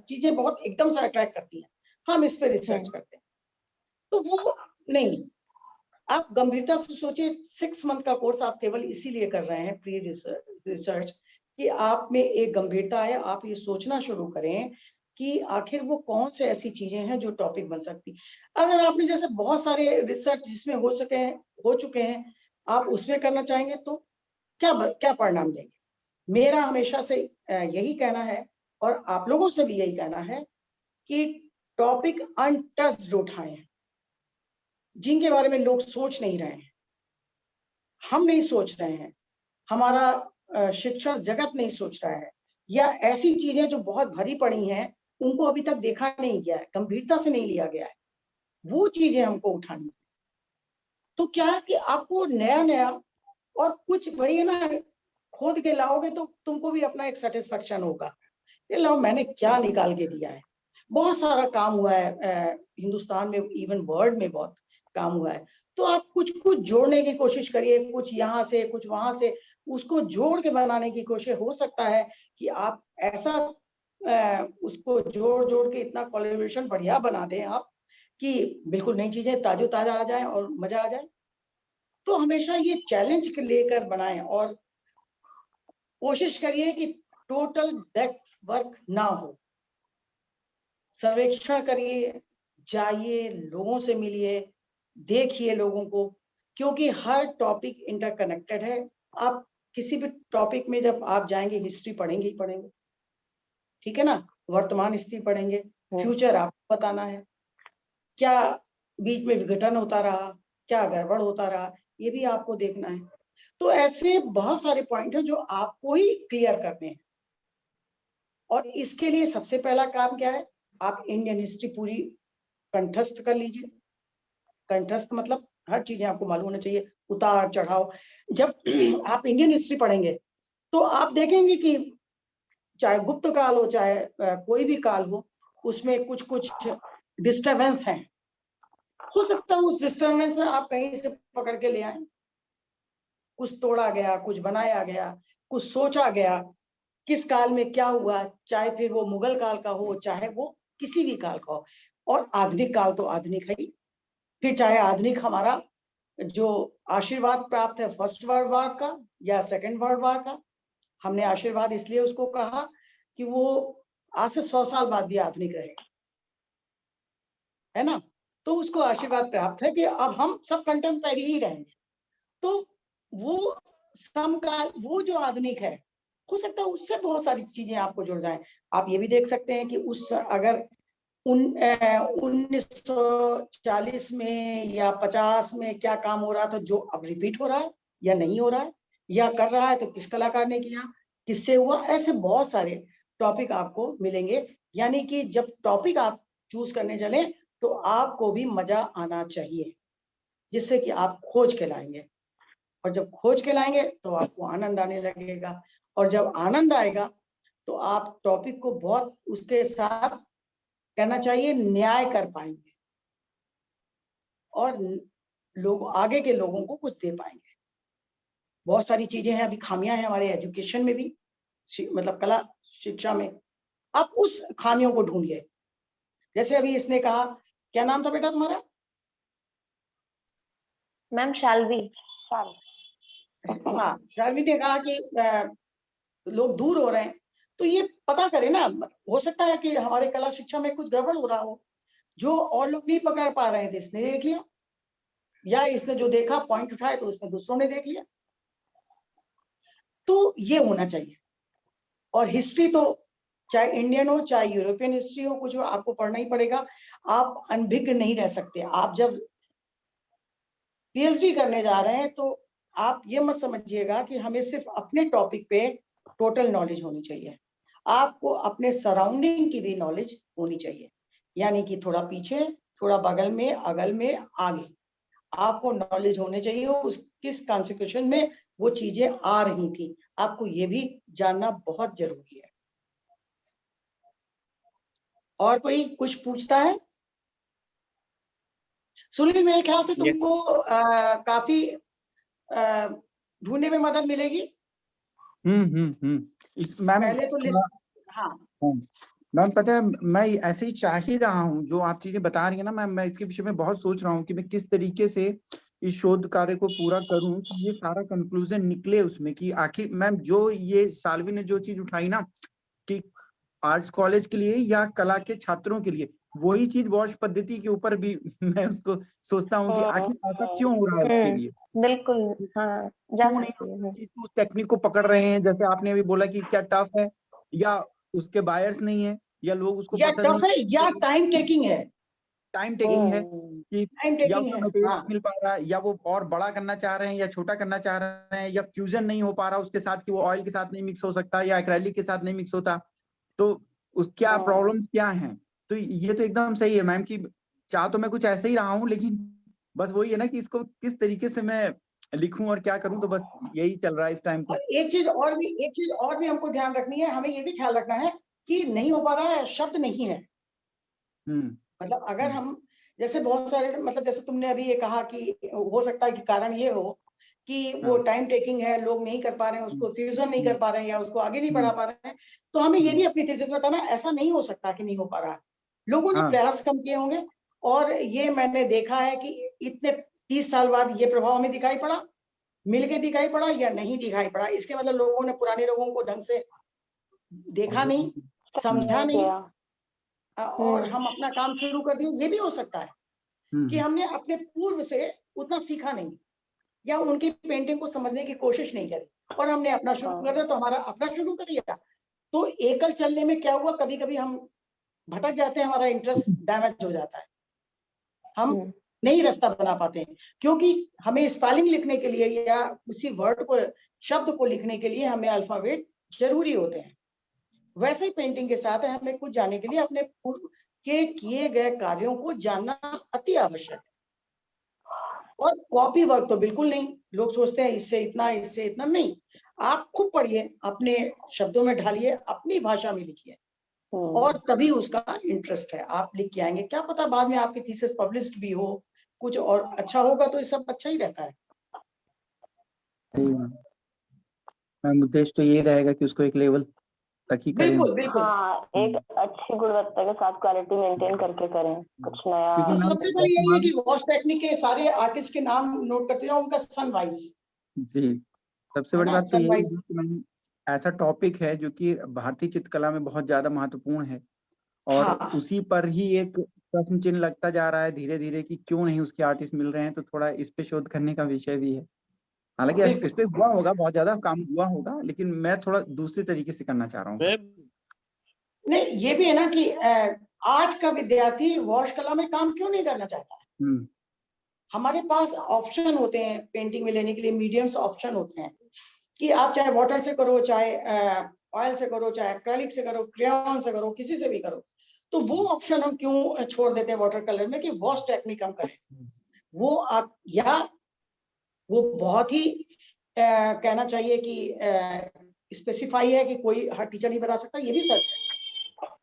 चीजें बहुत एकदम से अट्रैक्ट करती हैं, हम इस पे रिसर्च करते हैं, तो वो नहीं, आप गंभीरता से सोचिए। 6 मंथ का कोर्स आप केवल इसीलिए कर रहे हैं, प्री रिसर्च, कि आप में एक गंभीरता है, आप ये सोचना शुरू करें कि आखिर वो कौन से ऐसी चीजें हैं जो टॉपिक बन सकती। अगर आपने जैसे बहुत सारे रिसर्च जिसमें हो चुके हैं, आप उसमें करना चाहेंगे तो क्या परिणाम देंगे? मेरा हमेशा से यही कहना है, और आप लोगों से भी यही कहना है कि टॉपिक अनटच्ड उठाएं, जिनके बारे में लोग सोच नहीं रहे हैं, हम नहीं सोच रहे हैं, हमारा शिक्षण जगत नहीं सोच रहा है, या ऐसी चीजें जो बहुत भरी पड़ी हैं उनको अभी तक देखा नहीं गया है, गंभीरता से नहीं लिया गया है, वो चीजें हमको उठानी। तो क्या है कि आपको नया नया और कुछ, वही है ना, खोद के लाओगे तो तुमको भी अपना एक सेटिस्फेक्शन होगा, ये लो मैंने क्या निकाल के दिया है। बहुत सारा काम हुआ है हिंदुस्तान में, इवन वर्ल्ड में बहुत काम हुआ है। तो आप कुछ कुछ जोड़ने की कोशिश करिए, कुछ यहाँ से कुछ वहां से, उसको जोड़ के बनाने की कोशिश। हो सकता है कि आप ऐसा उसको जोड़ जोड़ के इतना कोलैबोरेशन बढ़िया बना दें आप कि बिल्कुल नई चीजें ताजो ताजा आ जाए और मजा आ जाए। तो हमेशा ये चैलेंज लेकर बनाएं और कोशिश करिए कि टोटल डेस्क वर्क ना हो। सर्वेक्षण करिए, जाइए, लोगों से मिलिए, देखिए लोगों को, क्योंकि हर टॉपिक इंटरकनेक्टेड है। आप किसी भी टॉपिक में जब आप जाएंगे, हिस्ट्री पढ़ेंगे ही पढ़ेंगे, ठीक है ना, वर्तमान स्थिति पढ़ेंगे, फ्यूचर आपको बताना है, क्या बीच में विघटन होता रहा, क्या गड़बड़ होता रहा, ये भी आपको देखना है। तो ऐसे बहुत सारे पॉइंट हैं जो आपको ही क्लियर करने हैं, और इसके लिए सबसे पहला काम क्या है, आप इंडियन हिस्ट्री पूरी कंठस्थ कर लीजिए। कंठस्थ मतलब हर चीजें आपको मालूम होना चाहिए, उतार चढ़ाव। जब आप इंडियन हिस्ट्री पढ़ेंगे तो आप देखेंगे कि चाहे गुप्त काल हो, चाहे कोई भी काल हो, उसमें कुछ कुछ डिस्टर्बेंस है। हो सकता है उस डिस्टर्बेंस में आप कहीं से पकड़ के ले आए, कुछ तोड़ा गया, कुछ बनाया गया, कुछ सोचा गया, किस काल में क्या हुआ, चाहे फिर वो मुगल काल का हो, चाहे वो किसी भी काल का हो। और आधुनिक काल तो आधुनिक है ही, फिर चाहे आधुनिक हमारा जो आशीर्वाद प्राप्त है फर्स्ट वर्ल्ड वॉर का या सेकंड वर्ल्ड वॉर का। हमने आशीर्वाद इसलिए उसको कहा कि वो आज से 100 साल बाद भी आधुनिक रहेगा, है ना। तो उसको आशीर्वाद प्राप्त है कि अब हम सब कंटेम्परेरी ही रहेंगे। तो वो समकाल, वो जो आधुनिक है, हो सकता है उससे बहुत सारी चीजें आपको जुड़ जाएं। आप ये भी देख सकते हैं कि उस अगर 1940 में या 50 में क्या काम हो रहा था जो अब रिपीट हो रहा है या नहीं हो रहा है, या कर रहा है तो किस कलाकार ने किया, किससे हुआ, ऐसे बहुत सारे टॉपिक आपको मिलेंगे। यानी कि जब टॉपिक आप चूज करने चले तो आपको भी मजा आना चाहिए, जिससे कि आप खोज के लाएंगे, और जब खोज के लाएंगे तो आपको आनंद आने लगेगा, और जब आनंद आएगा तो आप टॉपिक को बहुत उसके साथ कहना चाहिए न्याय कर पाएंगे, और लोग आगे के लोगों को कुछ दे पाएंगे। बहुत सारी चीजें हैं, अभी खामियां हैं हमारे एजुकेशन में भी, मतलब कला शिक्षा में। आप उस खामियों को ढूंढिए। जैसे अभी इसने कहा, क्या नाम था बेटा तुम्हारा? मैम शाल्वी। हाँ, शाल्वी ने कहा कि लोग दूर हो रहे हैं, तो ये पता करें ना, हो सकता है कि हमारे कला शिक्षा में कुछ गड़बड़ हो रहा हो, जो और लोग नहीं पकड़ पा रहे थे इसने देख लिया, या इसने जो देखा पॉइंट उठाए तो उसमें दूसरों ने देख लिया। तो ये होना चाहिए। और हिस्ट्री तो चाहे इंडियन हो चाहे यूरोपियन हिस्ट्री हो, कुछ हो, आपको पढ़ना ही पड़ेगा। आप अनभिज्ञ नहीं रह सकते। आप जब पीएचडी करने जा रहे हैं तो आप ये मत समझिएगा कि हमें सिर्फ अपने टॉपिक पे टोटल नॉलेज होनी चाहिए। आपको अपने सराउंडिंग की भी नॉलेज होनी चाहिए, यानी कि थोड़ा पीछे, थोड़ा बगल में, अगल में, आगे आपको नॉलेज होनी चाहिए उस किस कॉन्स्टिट्यूशन में वो चीजें आ रही थी। आपको ये भी जानना बहुत जरूरी है। और कोई कुछ पूछता है? सुनील, मेरे ख्याल से तुमको काफी ढूंढने में मदद मिलेगी। मैम पहले तो लिस्ट, हाँ मैम पता है, मैं ऐसे ही चाह ही रहा हूँ जो आप चीजें बता रही है ना मैम, मैं इसके विषय में बहुत सोच रहा हूँ कि मैं किस तरीके से इस शोध कार्य को पूरा करूं कि ये सारा कंक्लूजन निकले उसमें, कि आखिर मैम जो ये साल्वी ने जो चीज उठाई ना कि आर्ट्स कॉलेज के लिए या कला के छात्रों के लिए, वही चीज वॉश पद्धति के ऊपर भी मैं उसको सोचता हूँ कि आखिर ऐसा क्यों हो रहा है उसके लिए, बिल्कुल। हाँ, जा क्यों नहीं सकती है। उस टेक्निक को पकड़ रहे हैं। जैसे आपने अभी बोला कि क्या टफ है, या उसके बायर्स नहीं है, या लोग उसको या पसंद नहीं टफ है या करते, टाइम टेकिंग है। टाइम टेकिंग है कि टाइम या टेकिंग उसमें है, मटेरियल हाँ। नहीं मिल पा रहा है, या वो और बड़ा करना चाह रहे हैं या छोटा करना चाह रहे हैं, या फ्यूजन नहीं हो पा रहा उसके साथ कि वो ऑयल के साथ नहीं मिक्स हो सकता या एक्रेलिक के साथ नहीं मिक्स होता, तो उस क्या प्रॉब्लम्स क्या हैं। तो ये तो एकदम सही है मैम कि चाह तो मैं कुछ ऐसे ही रहा हूँ, लेकिन बस वही है ना कि इसको किस तरीके से मैं लिखूं और क्या करूं, तो बस यही चल रहा है इस टाइम और पे। एक चीज और भी हमको ध्यान रखनी है। हमें ये भी ख्याल रखना है कि नहीं हो पा रहा है शब्द नहीं है। मतलब अगर हम, जैसे बहुत सारे, मतलब जैसे तुमने अभी ये कहा कि हो सकता है कि कारण ये हो कि वो टाइम टेकिंग है, लोग नहीं कर पा रहे हैं उसको, फ्यूजन नहीं कर पा रहे हैं या उसको आगे नहीं बढ़ा पा रहे हैं, तो हमें ये भी अपनी थीसिस में बताना, ऐसा नहीं हो सकता कि नहीं हो पा रहा है। लोगों ने प्रयास कम किए होंगे, और ये मैंने देखा है कि इतने 30 साल बाद ये प्रभाव हमें दिखाई पड़ा, मिलके दिखाई पड़ा या नहीं दिखाई पड़ा। इसके मतलब लोगों ने, पुराने लोगों को ढंग से देखा नहीं, समझा नहीं, और हम अपना काम शुरू कर दिए। ये भी हो सकता है कि हमने अपने पूर्व से उतना सीखा नहीं, या उनकी पेंटिंग को समझने की कोशिश नहीं करी, और हमने अपना शुरू कर दिया, तो हमारा अपना शुरू कर दिया। तो एकल चलने में क्या हुआ, कभी कभी हम भटक जाते हैं, हमारा इंटरेस्ट डैमेज हो जाता है, हम नहीं रास्ता बना पाते हैं, क्योंकि हमें स्पेलिंग लिखने के लिए या उसी वर्ड को, शब्द को लिखने के लिए हमें अल्फाबेट जरूरी होते हैं। वैसे ही पेंटिंग के साथ है, हमें कुछ जानने के लिए अपने पूर्व के किए गए कार्यों को जानना अति आवश्यक है। और कॉपी वर्क तो बिल्कुल नहीं। लोग सोचते हैं इससे इतना, इससे इतना नहीं। आप खुद पढ़िए, अपने शब्दों में ढालिए, अपनी भाषा में लिखिए, और तभी उसका इंटरेस्ट है, आप लिख के आएंगे। क्या पता बाद में आपकी थीसिस पब्लिश्ड भी हो, कुछ और अच्छा होगा, तो ये सब अच्छा ही रहता है। उद्देश्य तो ये रहेगा कि उसको एक लेवल तक ही करें। बिल्कुल बिल्कुल। हाँ, एक अच्छी गुणवत्ता के साथ क्वालिटी मेंटेन करके करें कुछ नया। तो सबसे पहले यही है कि वॉश टेक्निक के सारे आर्टिस्ट के नाम नोट करते जाओ, उनका सन वाइज। जी, सबसे बड़ी बात तो यही सनवाइज। है कि मैम ऐसा टॉपिक है जो कि भारतीय चित्रकला में बहुत ज्यादा महत्वपूर्ण है, और उसी पर ही एक प्रश्न चिन्ह लगता जा रहा है धीरे धीरे कि क्यों नहीं उसके आर्टिस्ट मिल रहे हैं। तो थोड़ा इस पे शोध करने का विषय भी है। हालांकि इस पे हुआ होगा, बहुत ज्यादा काम हुआ होगा, लेकिन मैं थोड़ा दूसरी तरीके से करना चाह रहा हूँ। नहीं, ये भी है ना कि आज का विद्यार्थी वॉश कला में काम क्यों नहीं करना चाहता है। हमारे पास ऑप्शन होते हैं पेंटिंग में लेने के लिए, मीडियम्स ऑप्शन होते हैं कि आप चाहे वाटर से करो, चाहे ऑयल से करो, चाहे एक्रेलिक से करो, क्रेयॉन से करो, किसी से भी करो। तो वो ऑप्शन हम क्यों छोड़ देते हैं वाटर कलर में कि वॉश टेक्निक हम करें। वो आप, या वो बहुत ही कहना चाहिए कि स्पेसिफाई है कि कोई हर टीचर नहीं बना सकता, ये भी सच है।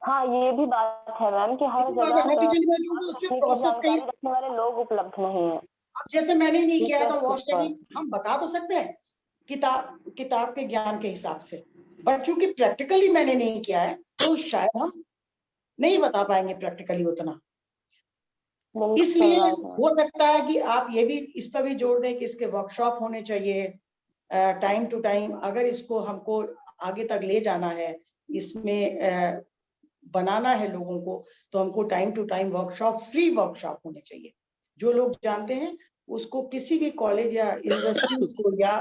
हाँ, ये भी बात है मैम कि हर जगह हर टीचर नहीं बना, क्योंकि उसमें प्रोसेस कहीं जानकारी रखने वाले लोग उपलब्ध नहीं है। अब जैसे मैंने नहीं किया है तो वॉश टेक्निक हम बता तो सकते हैं, किताब के ज्ञान के हिसाब से, बट चूंकि प्रैक्टिकली मैंने नहीं किया है तो शायद हम नहीं बता पाएंगे प्रैक्टिकली उतना। इसलिए हो सकता है कि आप ये भी इस पर भी जोड़ दें कि इसके वर्कशॉप होने चाहिए टाइम टू टाइम। अगर इसको हमको आगे तक ले जाना है, इसमें बनाना है लोगों को, तो हमको time to time workshop, free workshop होने चाहिए। जो लोग जानते हैं उसको किसी भी कॉलेज या यूनिवर्सिटीज को या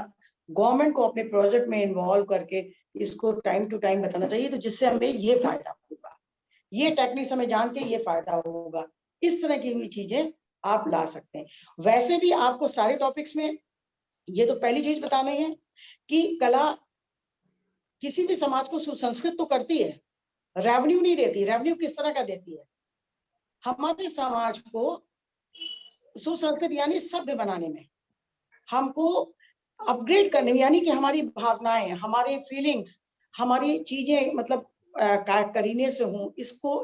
गवर्नमेंट को अपने प्रोजेक्ट में इन्वॉल्व करके इसको टाइम टू टाइम बताना चाहिए, तो जिससे हमें ये फायदा होगा, ये टेक्निक्स हमें जान के ये फायदा होगा। इस तरह की भी चीजें आप ला सकते हैं। वैसे भी आपको सारे टॉपिक्स में ये तो पहली चीज बतानी है कि कला किसी भी समाज को सुसंस्कृत तो करती है, रेवेन्यू नहीं देती। रेवेन्यू किस तरह का देती है? हमारे समाज को सुसंस्कृत यानी सभ्य बनाने में, हमको अपग्रेड करने में, यानी कि हमारी भावनाएं, हमारे फीलिंग्स, हमारी चीजें मतलब करीने से हों,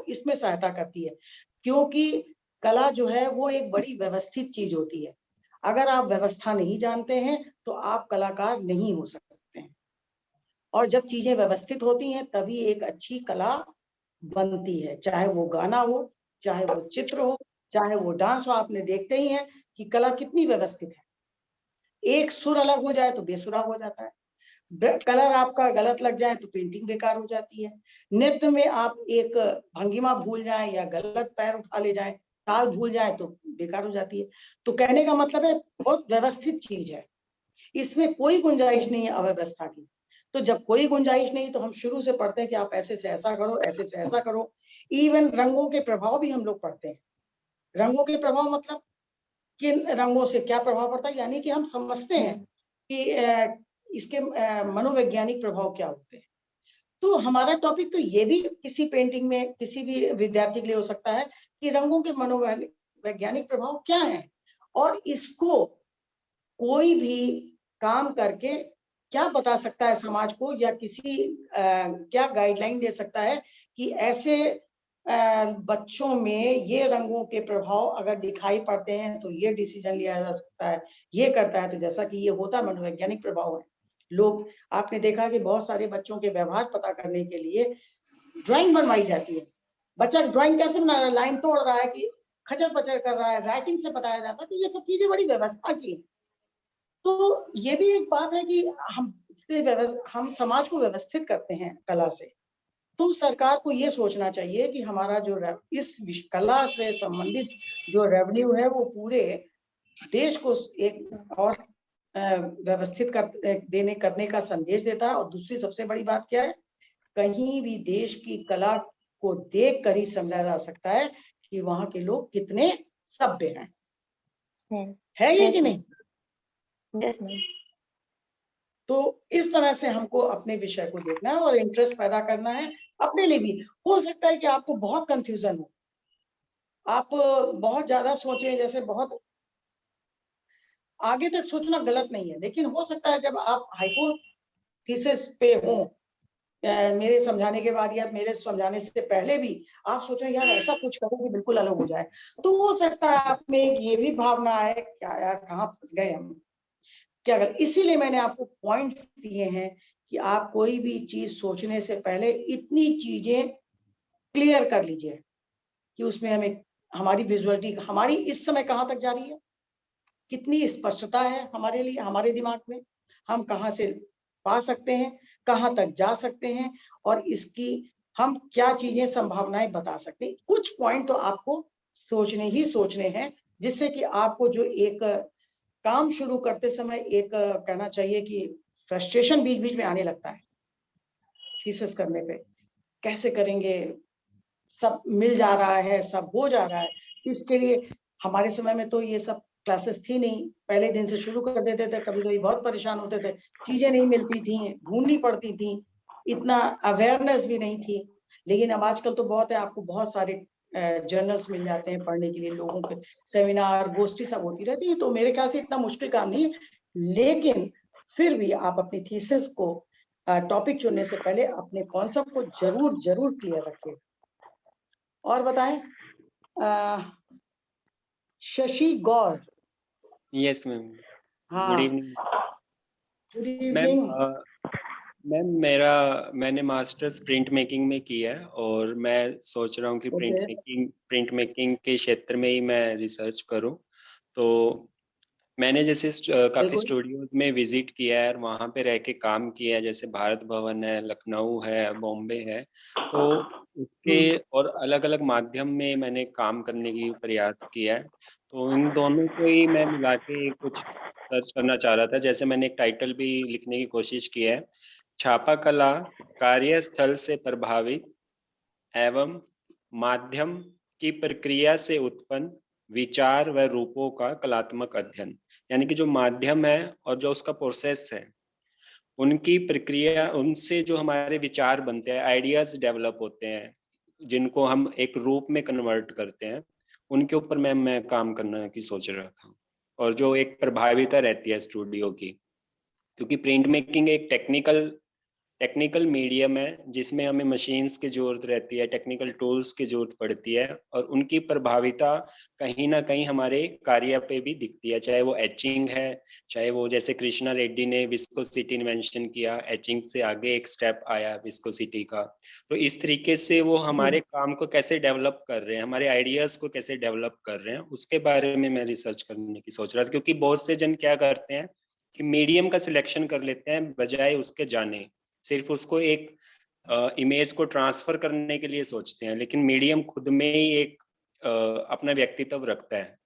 इसमें सहायता करती है। क्योंकि कला जो है वो एक बड़ी व्यवस्थित चीज होती है। अगर आप व्यवस्था नहीं जानते हैं तो आप कलाकार नहीं हो सकते हैं। और जब चीजें व्यवस्थित होती हैं तभी एक अच्छी कला बनती है, चाहे वो गाना हो, चाहे वो चित्र हो, चाहे वो डांस हो। आपने देखते ही हैं कि कला कितनी व्यवस्थित है। एक सुर अलग हो जाए तो बेसुरा हो जाता है, कलर आपका गलत लग जाए तो पेंटिंग बेकार हो जाती है, नृत्य में आप एक भंगिमा भूल जाए या गलत पैर उठा ले जाए, ताल भूल जाए तो बेकार हो जाती है। तो कहने का मतलब है बहुत व्यवस्थित चीज है, इसमें कोई गुंजाइश नहीं है अव्यवस्था की। तो जब कोई गुंजाइश नहीं तो हम शुरू से पढ़ते हैं कि आप ऐसे से ऐसा करो, ऐसे से ऐसा करो। इवन रंगों के प्रभाव भी हम लोग पढ़ते हैं। रंगों के प्रभाव मतलब किन रंगों से क्या प्रभाव पड़ता है, यानी कि हम समझते हैं कि इसके मनोवैज्ञानिक प्रभाव क्या होते हैं। तो हमारा टॉपिक तो ये भी किसी पेंटिंग में किसी भी विद्यार्थी के लिए हो सकता है कि रंगों के मनोवैज्ञानिक प्रभाव क्या है, और इसको कोई भी काम करके क्या बता सकता है समाज को, या किसी क्या गाइडलाइन दे सकता है कि ऐसे बच्चों में ये रंगों के प्रभाव अगर दिखाई पड़ते हैं तो ये डिसीजन लिया जा सकता है, ये करता है। तो जैसा कि ये होता है मनोवैज्ञानिक प्रभाव है। लोग, आपने देखा कि बहुत सारे बच्चों के व्यवहार पता करने के लिए ड्राइंग बनवाई जाती है। बच्चा ड्राइंग कैसे बना रहा है, लाइन तोड़ रहा है कि खचर पचर कर रहा है, राइटिंग से बताया जाता है। तो ये सब चीजें बड़ी व्यवस्था की। तो ये भी एक बात है कि हम समाज को व्यवस्थित करते हैं कला से। तो सरकार को ये सोचना चाहिए कि हमारा जो इस कला से संबंधित जो रेवेन्यू है वो पूरे देश को एक और व्यवस्थित करने का संदेश देता है। और दूसरी सबसे बड़ी बात क्या है, कहीं भी देश की कला को देख कर ही समझा जा सकता है कि वहां के लोग कितने सभ्य हैं। है ये कि नहीं? तो इस तरह से हमको अपने विषय को देखना है और इंटरेस्ट पैदा करना है अपने लिए भी। हो सकता है कि आपको बहुत कंफ्यूजन हो, आप बहुत ज्यादा सोचें, जैसे बहुत आगे तक सोचना गलत नहीं है, लेकिन हो सकता है जब आप हाइपोथेसिस पे हो, मेरे समझाने के बाद या मेरे समझाने से पहले भी आप सोचो यार ऐसा कुछ करो कि बिल्कुल अलग हो जाए, तो हो सकता है आप में ये भी भावना है क्या यार कहाँ फंस गए हम, क्या कर। इसीलिए मैंने आपको पॉइंट्स दिए हैं कि आप कोई भी चीज सोचने से पहले इतनी चीजें क्लियर कर लीजिए कि उसमें हमें हमारी विजुअलिटी हमारी इस समय कहाँ तक जा रही है, कितनी स्पष्टता है हमारे लिए, हमारे दिमाग में, हम कहाँ से पा सकते हैं, कहाँ तक जा सकते हैं, और इसकी हम क्या चीजें संभावनाएं बता सकते हैं। कुछ पॉइंट तो आपको सोचने हैं, जिससे कि आपको जो एक काम शुरू करते समय एक कहना चाहिए कि फ्रस्ट्रेशन बीच बीच में आने लगता है थीसिस करने पे, कैसे करेंगे, सब मिल जा रहा है, सब हो जा रहा है। इसके लिए हमारे समय में तो ये सब क्लासेस थी नहीं, पहले दिन से शुरू कर देते थे, कभी कभी बहुत परेशान होते थे, चीजें नहीं मिलती थी, ढूंढनी पड़ती थी, इतना अवेयरनेस भी नहीं थी। लेकिन अब आजकल तो बहुत है, आपको बहुत सारे जर्नल्स मिल जाते हैं पढ़ने के लिए, लोगों के सेमिनार गोष्ठी सब होती रहती है। तो मेरे ख्याल से इतना मुश्किल काम नहीं है, लेकिन फिर भी आप अपनी थीसिस को टॉपिक चुनने से पहले अपने कॉन्सेप्ट को जरूर जरूर क्लियर रखिए। और बताएं शशि गौर। यस मैम, हाँ, good evening. Good ma'am evening. मैंने मास्टर्स प्रिंट मेकिंग में किया है और मैं सोच रहा हूँ कि ओके। प्रिंट मेकिंग के क्षेत्र में ही मैं रिसर्च करूँ। तो मैंने जैसे काफी बिल्कुल। स्टूडियोज में विजिट किया है और वहाँ पे रह के काम किया है, जैसे भारत भवन है, लखनऊ है, बॉम्बे है। तो उसके और अलग अलग माध्यम में मैंने काम करने की प्रयास किया है। तो इन दोनों को ही मैं मिला के कुछ सर्च करना चाह रहा था। जैसे मैंने एक टाइटल भी लिखने की कोशिश की है, छापा कला कार्यस्थल से प्रभावित एवं माध्यम की प्रक्रिया से उत्पन्न विचार व रूपों का कलात्मक अध्ययन। यानी कि जो माध्यम है और जो उसका प्रोसेस है, उनकी प्रक्रिया, उनसे जो हमारे विचार बनते हैं, आइडियाज डेवलप होते हैं, जिनको हम एक रूप में कन्वर्ट करते हैं, उनके ऊपर मैं काम करना की सोच रहा था। और जो एक प्रभाविता रहती है स्टूडियो की, क्योंकि प्रिंट मेकिंग एक टेक्निकल मीडियम है जिसमें हमें मशीन्स की जरूरत रहती है, टेक्निकल टूल्स की जरूरत पड़ती है, और उनकी प्रभाविता कहीं ना कहीं हमारे कार्य पे भी दिखती है। चाहे वो एचिंग है, चाहे वो जैसे कृष्णा रेड्डी ने विस्कोसिटी इन्वेंशन किया, एचिंग से आगे एक स्टेप आया विस्कोसिटी का। तो इस तरीके से वो हमारे काम को कैसे डेवलप कर रहे हैं, हमारे आइडियाज को कैसे डेवलप कर रहे हैं, उसके बारे में मैं रिसर्च करने की सोच रहा था। क्योंकि बहुत से जन क्या करते हैं कि मीडियम का सिलेक्शन कर लेते हैं बजाय उसके जाने, सिर्फ उसको एक इमेज को ट्रांसफर करने के लिए सोचते हैं, लेकिन मीडियम खुद में ही एक अपना व्यक्तित्व रखता है,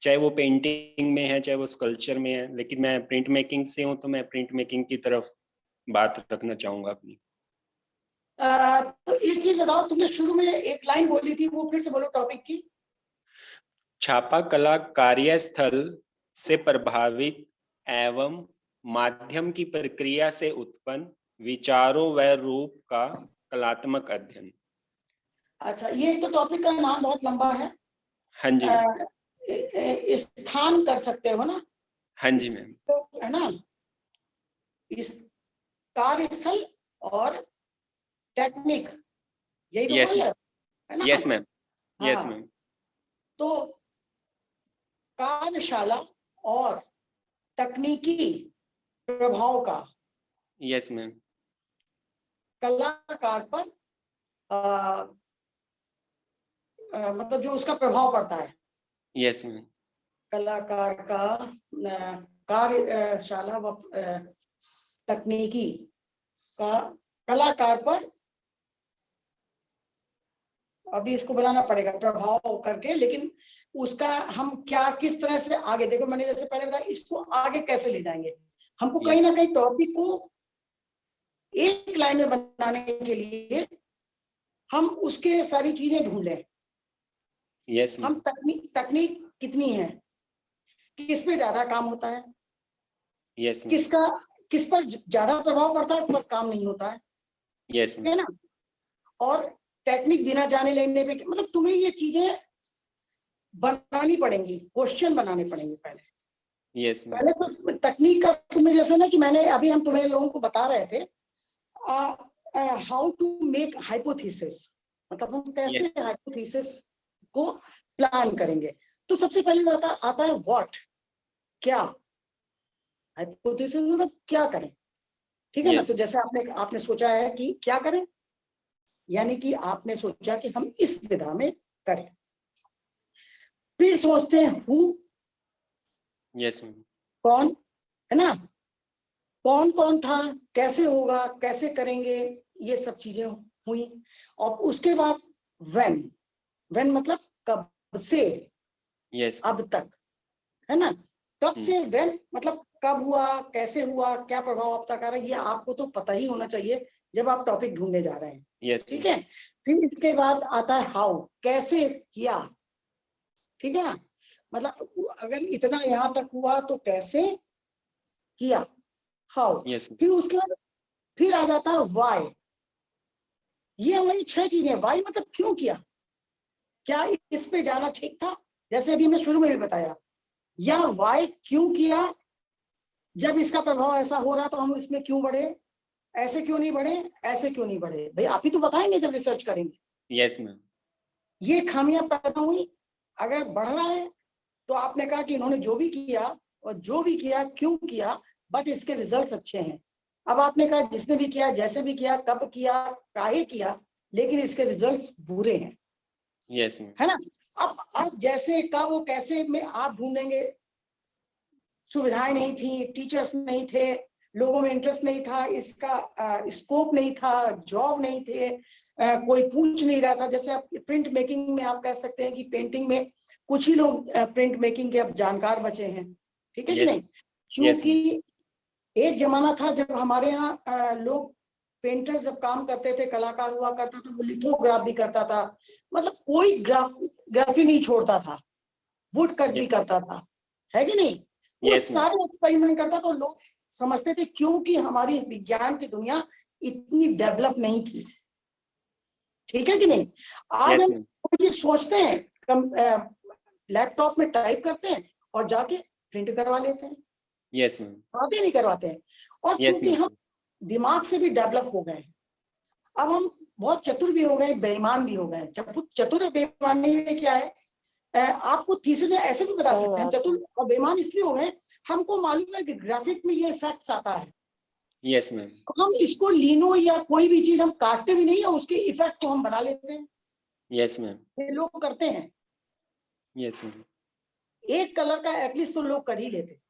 चाहे वो पेंटिंग में है, चाहे वो स्कल्पचर में है। लेकिन मैं प्रिंट मेकिंग से हूँ, तो मैं प्रिंट मेकिंग की तरफ बात रखना चाहूंगा अपनी। तो एक चीज बताओ, तुमने शुरू में एक लाइन बोली थी, वो फिर से बोलो टॉपिक की। छापा कला कार्यस्थल से प्रभावित एवं माध्यम की प्रक्रिया से उत्पन्न विचारों व रूप का कलात्मक अध्ययन। अच्छा, ये तो टॉपिक का नाम बहुत लंबा है। हाँ जी मैम। स्थान कर सकते हो ना? हाँ जी मैम। तो है ना, इस कार्यस्थल और टेक्निक, यही तो यस बोल मैम। है ना? Yes ma'am. यस हाँ, मैम। तो कार्यशाला और तकनीकी प्रभाव का यस मैम। कलाकार पर मतलब जो उसका प्रभाव पड़ता है, यस मैम। कलाकार का कार्यशाला व तकनीकी का कलाकार पर, अभी इसको बनाना पड़ेगा प्रभाव करके, लेकिन उसका हम क्या किस तरह से आगे, देखो मैंने जैसे पहले बताया, इसको आगे कैसे ले जाएंगे, हमको कहीं ना कहीं टॉपिक को एक लाइन में बनाने के लिए हम उसके सारी चीजें ढूंढ लें। यस हम तकनीक कितनी है, किस पे ज्यादा काम होता है, यस किस पर ज्यादा प्रभाव पड़ता है, पर काम नहीं होता है, यस है ना? और टेक्निक बिना जाने लेने पे, मतलब तुम्हें ये चीजें बनानी पड़ेंगी, क्वेश्चन बनाने पड़ेंगे पहले। यस पहले तो तकनीक का तुम्हें, जैसे ना कि मैंने अभी हम तुम्हें लोगों को बता रहे थे हाउ टू मेक हाइपोथेसिस, मतलब हम कैसे हाइपोथेसिस को प्लान करेंगे। तो सबसे पहले आता है व्हाट, क्या। हाइपोथेसिस मतलब क्या करें, ठीक है ना? तो जैसे आपने सोचा है कि क्या करें, यानी कि आपने सोचा कि हम इस विधा में करें। फिर सोचते हैं हु, यस कौन, है ना? कौन कौन था, कैसे होगा, कैसे करेंगे, ये सब चीजें हुई। और उसके बाद व्हेन मतलब कब से अब तक, है ना? कब से व्हेन मतलब कब हुआ, कैसे हुआ, क्या प्रभाव अब तक आ रहा है, ये आपको तो पता ही होना चाहिए जब आप टॉपिक ढूंढने जा रहे हैं। ठीक है। फिर इसके बाद आता है हाउ, कैसे किया, ठीक है ना? मतलब अगर इतना यहां तक हुआ तो कैसे किया, हाउ। फिर उसके बाद फिर आ जाता है व्हाई। ये हमारी 6 चीजें। व्हाई मतलब क्यों किया, क्या इस पे जाना ठीक था, जैसे अभी मैं शुरू में भी बताया, या व्हाई क्यों किया, जब इसका प्रभाव ऐसा हो रहा तो हम इसमें क्यों बढ़े, ऐसे क्यों नहीं बढ़े, ऐसे क्यों नहीं बढ़े। भाई आप ही तो बताएंगे जब रिसर्च करेंगे। Yes ma'am. ये खामियां पैदा हुई। अगर बढ़ रहा है तो आपने कहा कि इन्होंने जो भी किया और जो भी किया क्यों किया, बट इसके रिजल्ट्स अच्छे हैं। अब आपने कहा जिसने भी किया, जैसे भी किया, कब किया, काहे किया, लेकिन इसके रिजल्ट्स बुरे हैं। Yes ma'am. है ना। अब जैसे कब वो कैसे में आप ढूंढेंगे, सुविधाएं नहीं थी, टीचर्स नहीं थे, लोगों में इंटरेस्ट नहीं था, इसका स्कोप नहीं था, जॉब नहीं थे, कोई पूछ नहीं रहा था। जैसे आप प्रिंट मेकिंग में आप कह सकते हैं कि पेंटिंग में कुछ ही लोग प्रिंट मेकिंग के अब जानकार बचे हैं, ठीक है कि नहीं। क्योंकि एक जमाना था जब हमारे यहाँ लोग पेंटर जब काम करते थे, कलाकार हुआ करता था, वो लिथोग्राफ भी करता था, मतलब कोई ग्राफी नहीं छोड़ता था, वुड कट भी करता था, है कि नहीं। वो सारे एक्सपेरिमेंट करता था। लोग समझते थे क्योंकि हमारी विज्ञान की दुनिया इतनी डेवलप नहीं थी, ठीक है कि नहीं। आज हम कोई चीज सोचते हैं, लैपटॉप में टाइप करते हैं और जाके प्रिंट करवा लेते हैं। Yes ma'am. बातें नहीं करवाते हैं। और क्योंकि हम दिमाग से भी डेवलप हो गए, अब हम बहुत चतुर भी हो गए, बेईमान भी हो गए। चतुर और बेईमान नहीं क्या है, आपको थीसिस में ऐसे भी बता सकते हैं। चतुर और बेईमान इसलिए हो गए, हमको मालूम है कि ग्राफिक में ये इफेक्ट्स आता है। Yes ma'am. हम इसको लीनो या कोई भी चीज हम काटते भी नहीं है, उसके इफेक्ट को हम बना लेते हैं। Yes ma'am. ये लोग करते हैं। Yes ma'am. एक कलर का एटलीस्ट तो लोग कर ही लेते हैं।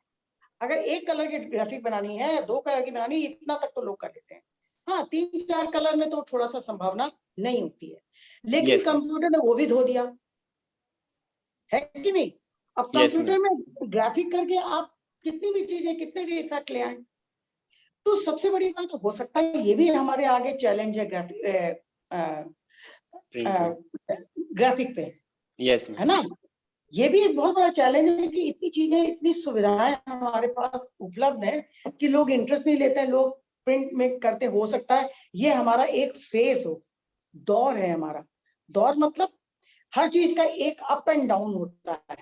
अगर एक कलर की ग्राफिक बनानी है, 2 कलर की बनानी है, इतना तक तो लोग कर लेते हैं। हाँ, 3-4 कलर में तो थोड़ा सा संभावना नहीं होती है, लेकिन कंप्यूटर ने वो भी धो दिया, है कि नहीं। अब कंप्यूटर में ग्राफिक करके आप कितनी भी चीजें, कितने भी इफेक्ट ले आए। तो सबसे बड़ी बात हो सकता है ये भी हमारे आगे चैलेंज है ग्राफिक पे। यस है ना। ये भी एक बहुत बड़ा चैलेंज है कि इतनी चीजें, इतनी सुविधाएं हमारे पास उपलब्ध है कि लोग इंटरेस्ट नहीं लेते हैं, लोग प्रिंट में करते। हो सकता है ये हमारा एक फेज हो, दौर है हमारा। दौर मतलब हर चीज का एक अप एंड डाउन होता है।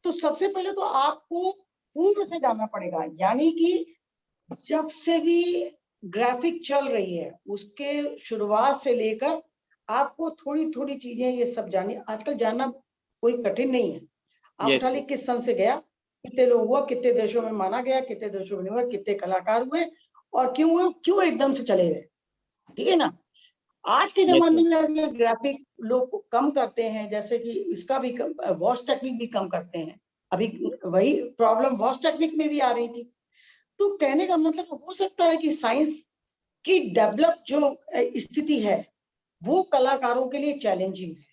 तो सबसे पहले तो आपको पूर्व से जानना पड़ेगा, यानी कि जब से भी ग्राफिक चल रही है उसके शुरुआत से लेकर आपको थोड़ी थोड़ी चीजें ये सब जाननी। आजकल जानना कोई कठिन नहीं है। आप उठा ली किस सन से गया, कितने लोग हुआ, कितने देशों में माना गया, कितने देशों में नहीं हुआ, कितने कलाकार हुए और क्यों हुए, क्यों एकदम से चले गए, ठीक है ना। आज के जमाने में अगर ग्राफिक लोग कम करते हैं, जैसे कि इसका भी वॉश टेक्निक भी कम करते हैं। अभी वही प्रॉब्लम वॉश टेक्निक में भी आ रही थी। तो कहने का मतलब हो सकता है कि साइंस की डेवलप जो स्थिति है वो कलाकारों के लिए चैलेंजिंग है,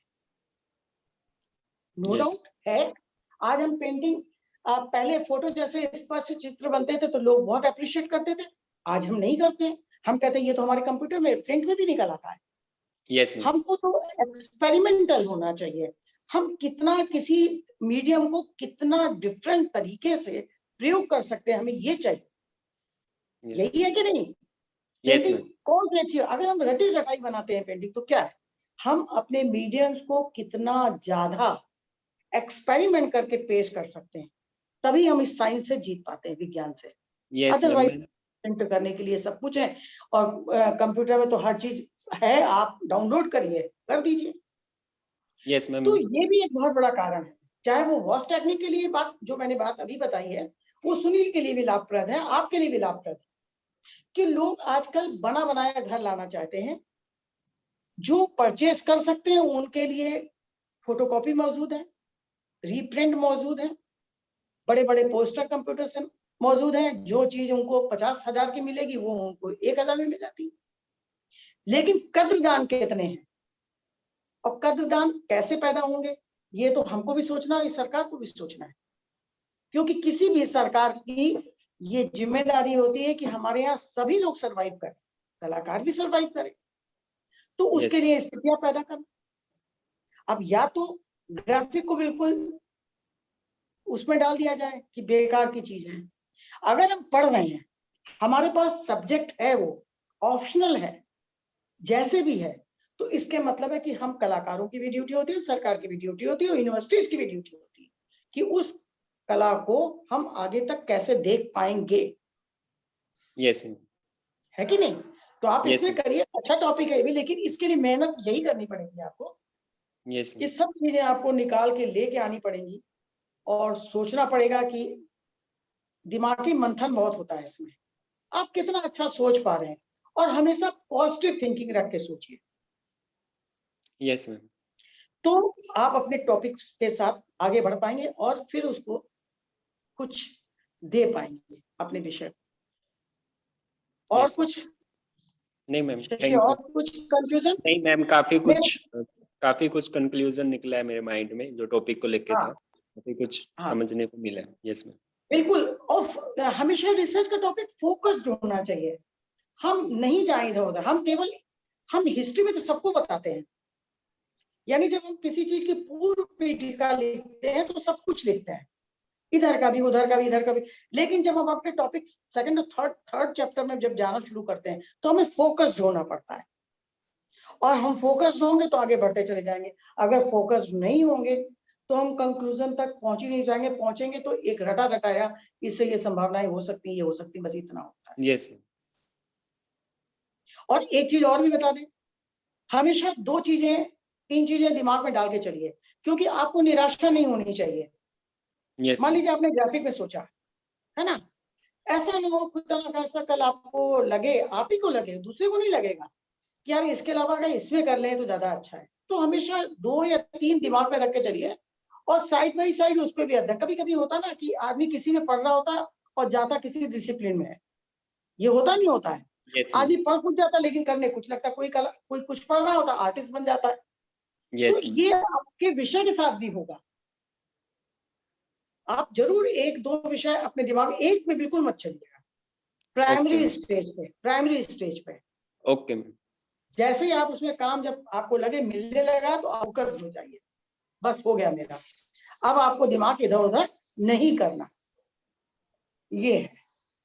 नो डाउट है। आज हम पेंटिंग, पहले फोटो जैसे स्पष्ट चित्र बनते थे तो लोग बहुत अप्रिशिएट करते थे, आज हम नहीं करते हैं। हम कहते हैं ये तो हमारे कंप्यूटर में प्रिंट में भी निकल आता है। हमको तो एक्सपेरिमेंटल होना चाहिए। हम कितना किसी मीडियम को कितना डिफरेंट तरीके से प्रयोग कर सकते हैं, हमें ये चाहिए। यही है कि नहीं। पेंटिंग कौन सी अच्छी है। अगर हम रटी रटाई बनाते हैं पेंटिंग तो क्या है, हम अपने मीडियम्स को कितना ज्यादा एक्सपेरिमेंट करके पेश कर सकते हैं, तभी हम इस साइंस से जीत पाते हैं, विज्ञान से। अदरवाइज पेंट करने के लिए सब कुछ है और कंप्यूटर में तो हर चीज है, आप डाउनलोड करिए, कर दीजिए। Yes ma'am. तो ये भी एक बहुत बड़ा कारण है। चाहे वो वॉश टेक्निक के लिए बात जो मैंने बात अभी बताई है, वो सुनील के लिए भी लाभप्रद है, आपके लिए भी लाभप्रद है कि लोग आजकल बना बनाया घर लाना चाहते हैं। जो परचेस कर सकते हैं उनके लिए फोटोकॉपी मौजूद है, रीप्रिंट मौजूद है, बड़े बड़े पोस्टर कंप्यूटर से मौजूद है। जो चीज उनको 50,000 की मिलेगी वो उनको 1,000 में मिल जाती है। लेकिन कद्रदान कितने हैं और कद्रदान कैसे पैदा होंगे, ये तो हमको भी सोचना है, सरकार को भी सोचना है। क्योंकि किसी भी सरकार की ये जिम्मेदारी होती है कि हमारे यहाँ सभी लोग सरवाइव करें, कलाकार भी सरवाइव करें। तो उसके लिए स्थितियां पैदा करना। अब या तो ग्राफिक को बिल्कुल उसमें डाल दिया जाए कि बेकार की चीज है। अगर हम पढ़ रहे हैं, हमारे पास सब्जेक्ट है, वो ऑप्शनल है, जैसे भी है, तो इसके मतलब है कि हम कलाकारों की भी ड्यूटी होती है, सरकार की भी ड्यूटी होती है और यूनिवर्सिटीज की भी ड्यूटी होती है कि उस कला को हम आगे तक कैसे देख पाएंगे। यस है कि नहीं। तो आप इसमें करिए, अच्छा टॉपिक है ये भी, लेकिन इसके लिए मेहनत यही करनी पड़ेगी आपको। ये सब चीजें आपको निकाल के लेके आनी पड़ेंगी और सोचना पड़ेगा कि दिमागी मंथन बहुत होता है इसमें। आप कितना अच्छा सोच पा रहे हैं, और हमेशा पॉजिटिव थिंकिंग रख के सोचिए। Yes ma'am. तो आप अपने टॉपिक के साथ आगे बढ़ पाएंगे और फिर उसको कुछ दे पाएंगे अपने विषय। और Yes, कुछ नहीं मैम, शशि, थैंक और यू। कुछ कंफ्यूजन? नहीं मैम, काफी कुछ कंक्लूजन निकला है मेरे माइंड में, जो टॉपिक को लेके हाँ, था, काफी कुछ हाँ, समझने को मिला है। Yes ma'am. बिल्कुल। और हमेशा रिसर्च का टॉपिक फोकस्ड होना चाहिए। हम नहीं जाए इधर उधर, हम हिस्ट्री में तो सबको बताते हैं, यानी जब हम किसी चीज की पूर्व पीठिका लिखते हैं तो सब कुछ लिखते हैं, इधर का भी, उधर का भी, इधर का भी। लेकिन जब हम अपने टॉपिक सेकंड और थर्ड चैप्टर में जब जाना शुरू करते हैं तो हमें फोकस्ड होना पड़ता है, और हम फोकस्ड होंगे तो आगे बढ़ते चले जाएंगे। अगर फोकस्ड नहीं होंगे तो हम कंक्लूजन तक पहुंच ही नहीं जाएंगे, पहुंचेंगे तो एक रटा रटाया, इससे ये संभावनाएं हो सकती है, ये हो सकती है, बस इतना होता है। यस। और एक चीज और भी बता दें, हमेशा 3 चीजें दिमाग में डाल के चलिए, क्योंकि आपको निराशा नहीं होनी चाहिए। यस। मान लीजिए आपने ग्राफिक में सोचा है ना, ऐसा ना हो खुदा ना खास्ता कल आपको लगे, आप ही को लगे, दूसरे को नहीं लगेगा कि यार इसके अलावा अगर इसमें कर ले तो ज्यादा अच्छा है। तो हमेशा 2 या 3 दिमाग में रख के चलिए, और साइड बाई साइड उस पर भी अध्ययन। कभी कभी होता ना कि आदमी किसी में पढ़ रहा होता और जाता किसी डिसिप्लिन में है, ये होता नहीं होता है। यस। आदमी पढ़ कुछ जाता लेकिन करने कुछ लगता। कोई कुछ पढ़ रहा होता, आर्टिस्ट बन जाता है। तो यस। ये आपके विषय के साथ भी होगा। आप जरूर 1-2 विषय अपने दिमाग में, एक में बिल्कुल मत चलिएगा। प्राइमरी स्टेज पे ओके मैम। जैसे ही आप उसमें काम, जब आपको लगे मिलने लगा तो फोकस हो जाइए, बस हो गया मेरा। अब आपको दिमाग इधर उधर नहीं करना, ये है।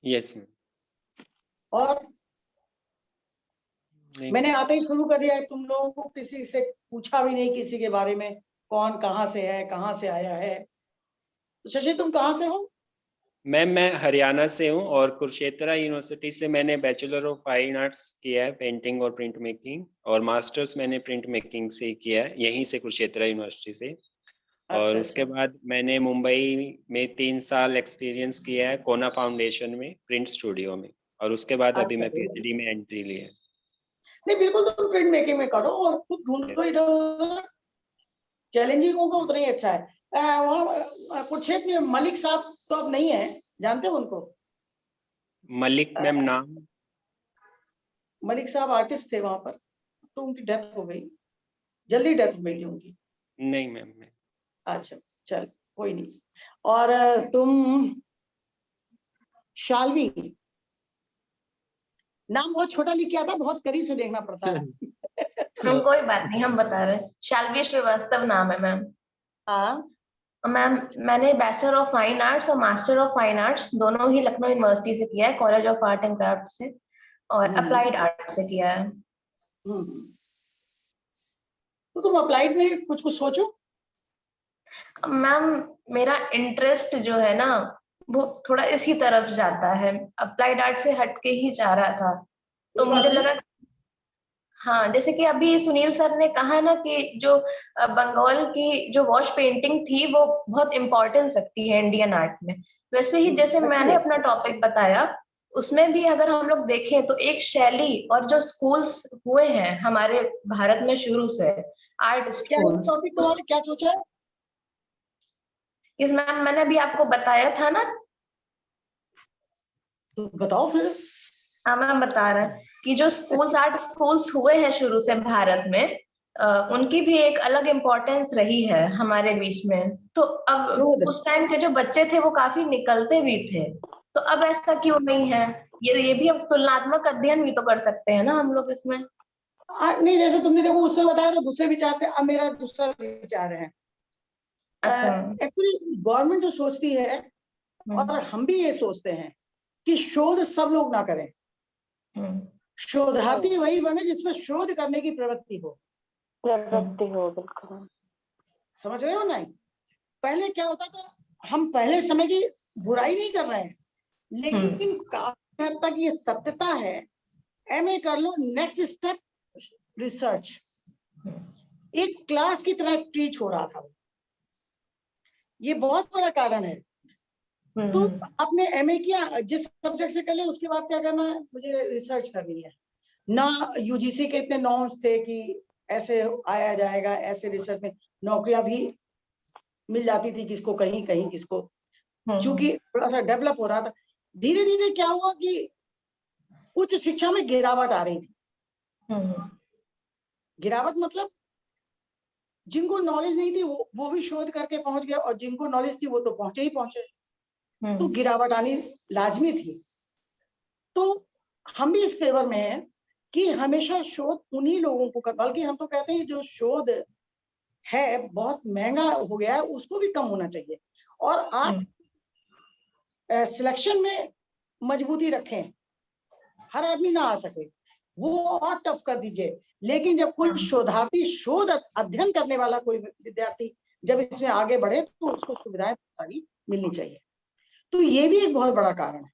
Yes ma'am. और मैंने आते ही शुरू कर दिया है, तुम लोगों को किसी से पूछा भी नहीं किसी के बारे में, कौन कहाँ से है, कहाँ से आया है। तो शशि, तुम कहाँ से हो? मैम मैं हरियाणा से हूँ, और कुरुक्षेत्र यूनिवर्सिटी से मैंने बैचलर ऑफ फाइन आर्ट्स किया है, पेंटिंग और प्रिंट मेकिंग, और मास्टर्स मैंने प्रिंट मेकिंग से किया है, यहीं से कुरुक्षेत्र यूनिवर्सिटी से। और उसके बाद मैंने मुंबई में 3 साल एक्सपीरियंस किया है कोना फाउंडेशन में, प्रिंट स्टूडियो में, और उसके बाद अभी मैं पीएचडी में एंट्री ली है। नहीं, बिल्कुल तुम प्रिंट मेकिंग में करो और खुद ढूंढो इधर, चैलेंजिंग होगा उतना ही अच्छा है। वहाँ कुरुक्षेत्र में मलिक साहब तो अब नहीं है, जानते हो उनको? मलिक मैम नाम? मलिक साहब आर्टिस्ट थे वहां पर, तो उनकी डेथ हो गई, जल्दी डेथ हो गई उनकी। नहीं मैम। अच्छा, चल कोई नहीं। और तुम शालवी, नाम बहुत छोटा लिख के आता, बहुत करीब से देखना पड़ता है। हम कोई बात नहीं, हम बता रहे हैं। शालवी श्रीवास्तव नाम है मैम। हाँ मैम मैंने बैचलर ऑफ फाइन आर्ट्स और मास्टर ऑफ फाइन आर्ट्स दोनों ही लखनऊ यूनिवर्सिटी से किया है, college of art and craft से, और अप्लाइड आर्ट से किया है। तो तुम अप्लाइड में कुछ सोचो। मैम मेरा इंटरेस्ट जो है ना वो थोड़ा इसी तरफ जाता है, अप्लाइड आर्ट से हटके ही जा रहा था, तो मुझे लगा हाँ, जैसे कि अभी सुनील सर ने कहा ना कि जो बंगाल की जो वॉश पेंटिंग थी वो बहुत इम्पोर्टेंस रखती है इंडियन आर्ट में, वैसे ही जैसे मैंने अपना टॉपिक बताया उसमें भी अगर हम लोग देखें तो एक शैली, और जो स्कूल्स हुए हैं हमारे भारत में शुरू से आर्ट स्कूल्स। टॉपिक तुम्हारे क्या सोचा है? इस मैम मैंने अभी आपको बताया था ना, तो बताओ फिर। हाँ मैम बता रहा है कि जो स्कूल्स आर्ट स्कूल्स हुए हैं शुरू से भारत में, उनकी भी एक अलग इम्पोर्टेंस रही है हमारे बीच में। तो अब उस टाइम के जो बच्चे थे वो काफी निकलते भी थे, तो अब ऐसा क्यों नहीं है? ये भी अब तुलनात्मक अध्ययन भी तो कर सकते हैं ना हम लोग इसमें। नहीं, जैसे तुमने देखो उससे बताया तो दूसरे विचार थे, अब मेरा दूसरा विचार है। एक्चुअली गवर्नमेंट जो सोचती है और हम भी ये सोचते हैं कि शोध सब लोग ना करें, शोधार्थी वही बने जिसमें शोध करने की प्रवृत्ति हो। बिल्कुल समझ रहे हो ना? पहले क्या होता था, हम पहले समय की बुराई नहीं कर रहे हैं, लेकिन काफी हद तक ये सत्यता है। एमए कर लो, नेक्स्ट स्टेप रिसर्च, एक क्लास की तरह ट्रीट हो रहा था। ये बहुत बड़ा कारण है। तो आपने एमए किया, जिस सब्जेक्ट से कर ले उसके बाद क्या करना है, मुझे रिसर्च करनी है ना। यूजीसी के इतने नॉर्म्स थे कि ऐसे आया जाएगा, ऐसे रिसर्च में नौकरियां भी मिल जाती थी किसको कहीं कहीं किसको, क्योंकि थोड़ा सा डेवलप हो रहा था। धीरे धीरे क्या हुआ कि उच्च शिक्षा में गिरावट आ रही थी। गिरावट मतलब जिनको नॉलेज नहीं थी वो भी शोध करके पहुंच गए, और जिनको नॉलेज थी वो तो पहुंचे ही पहुंचे। तो गिरावट आनी लाजमी थी। तो हम भी इस फेवर में हैं कि हमेशा शोध उन्हीं लोगों को कर, बल्कि हम तो कहते हैं जो शोध है बहुत महंगा हो गया है उसको भी कम होना चाहिए। और आप सिलेक्शन में मजबूती रखें, हर आदमी ना आ सके वो और टफ कर दीजिए, लेकिन जब कोई शोधार्थी शोध अध्ययन करने वाला कोई विद्यार्थी जब इसमें आगे बढ़े तो उसको सुविधाएं सारी मिलनी चाहिए। तो ये भी एक बहुत बड़ा कारण है।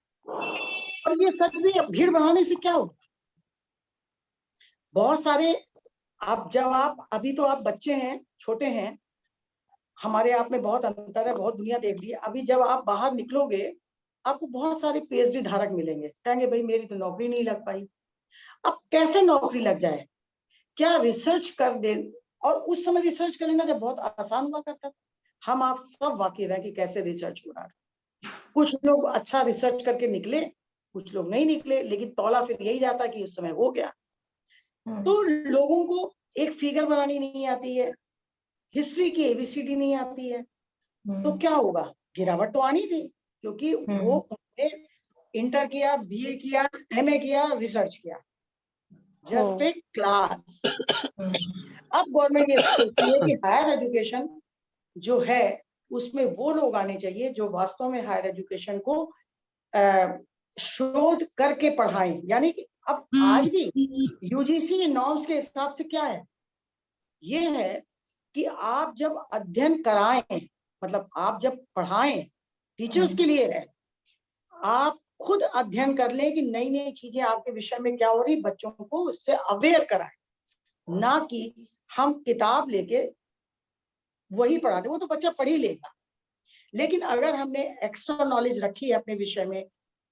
और ये सच भी भीड़ बढ़ाने से क्या होगा, बहुत सारे आप अभी तो आप बच्चे हैं, छोटे हैं, हमारे आप में बहुत अंतर है, बहुत दुनिया देख ली। अभी जब आप बाहर निकलोगे आपको बहुत सारे पीएचडी धारक मिलेंगे, कहेंगे भाई मेरी तो नौकरी नहीं लग पाई। अब कैसे नौकरी लग जाए, क्या रिसर्च कर दे। और उस समय रिसर्च कर लेना जब बहुत आसान हुआ करता था, हम आप सब वाकिफ हैं कि कैसे रिसर्च हो रहा है। कुछ लोग अच्छा रिसर्च करके निकले, कुछ लोग नहीं निकले, लेकिन तौला फिर यही जाता कि उस समय हो गया। तो लोगों को एक फिगर बनानी नहीं आती है, हिस्ट्री की एबीसीडी नहीं आती है, तो क्या होगा, गिरावट तो आनी थी, क्योंकि वो उन्होंने इंटर किया, बीए किया, एमए किया, रिसर्च किया, जस्ट ए क्लास। अब गवर्नमेंट ये सोचती है कि हायर एजुकेशन जो है उसमें वो लोग आने चाहिए जो वास्तव में हायर एजुकेशन को शोध करके पढ़ाएं। यानी कि अब आज भी यूजीसी नॉर्म्स के हिसाब से क्या है, ये है कि आप जब अध्ययन कराएं, मतलब आप जब पढ़ाएं, टीचर्स के लिए है, आप खुद अध्ययन कर लें कि नई नई चीजें आपके विषय में क्या हो रही, बच्चों को उससे अवेयर कराएं, ना कि हम किताब लेके वही पढ़ाते, वो तो बच्चा पढ़ ही लेगा। लेकिन अगर हमने एक्स्ट्रा नॉलेज रखी है अपने विषय में,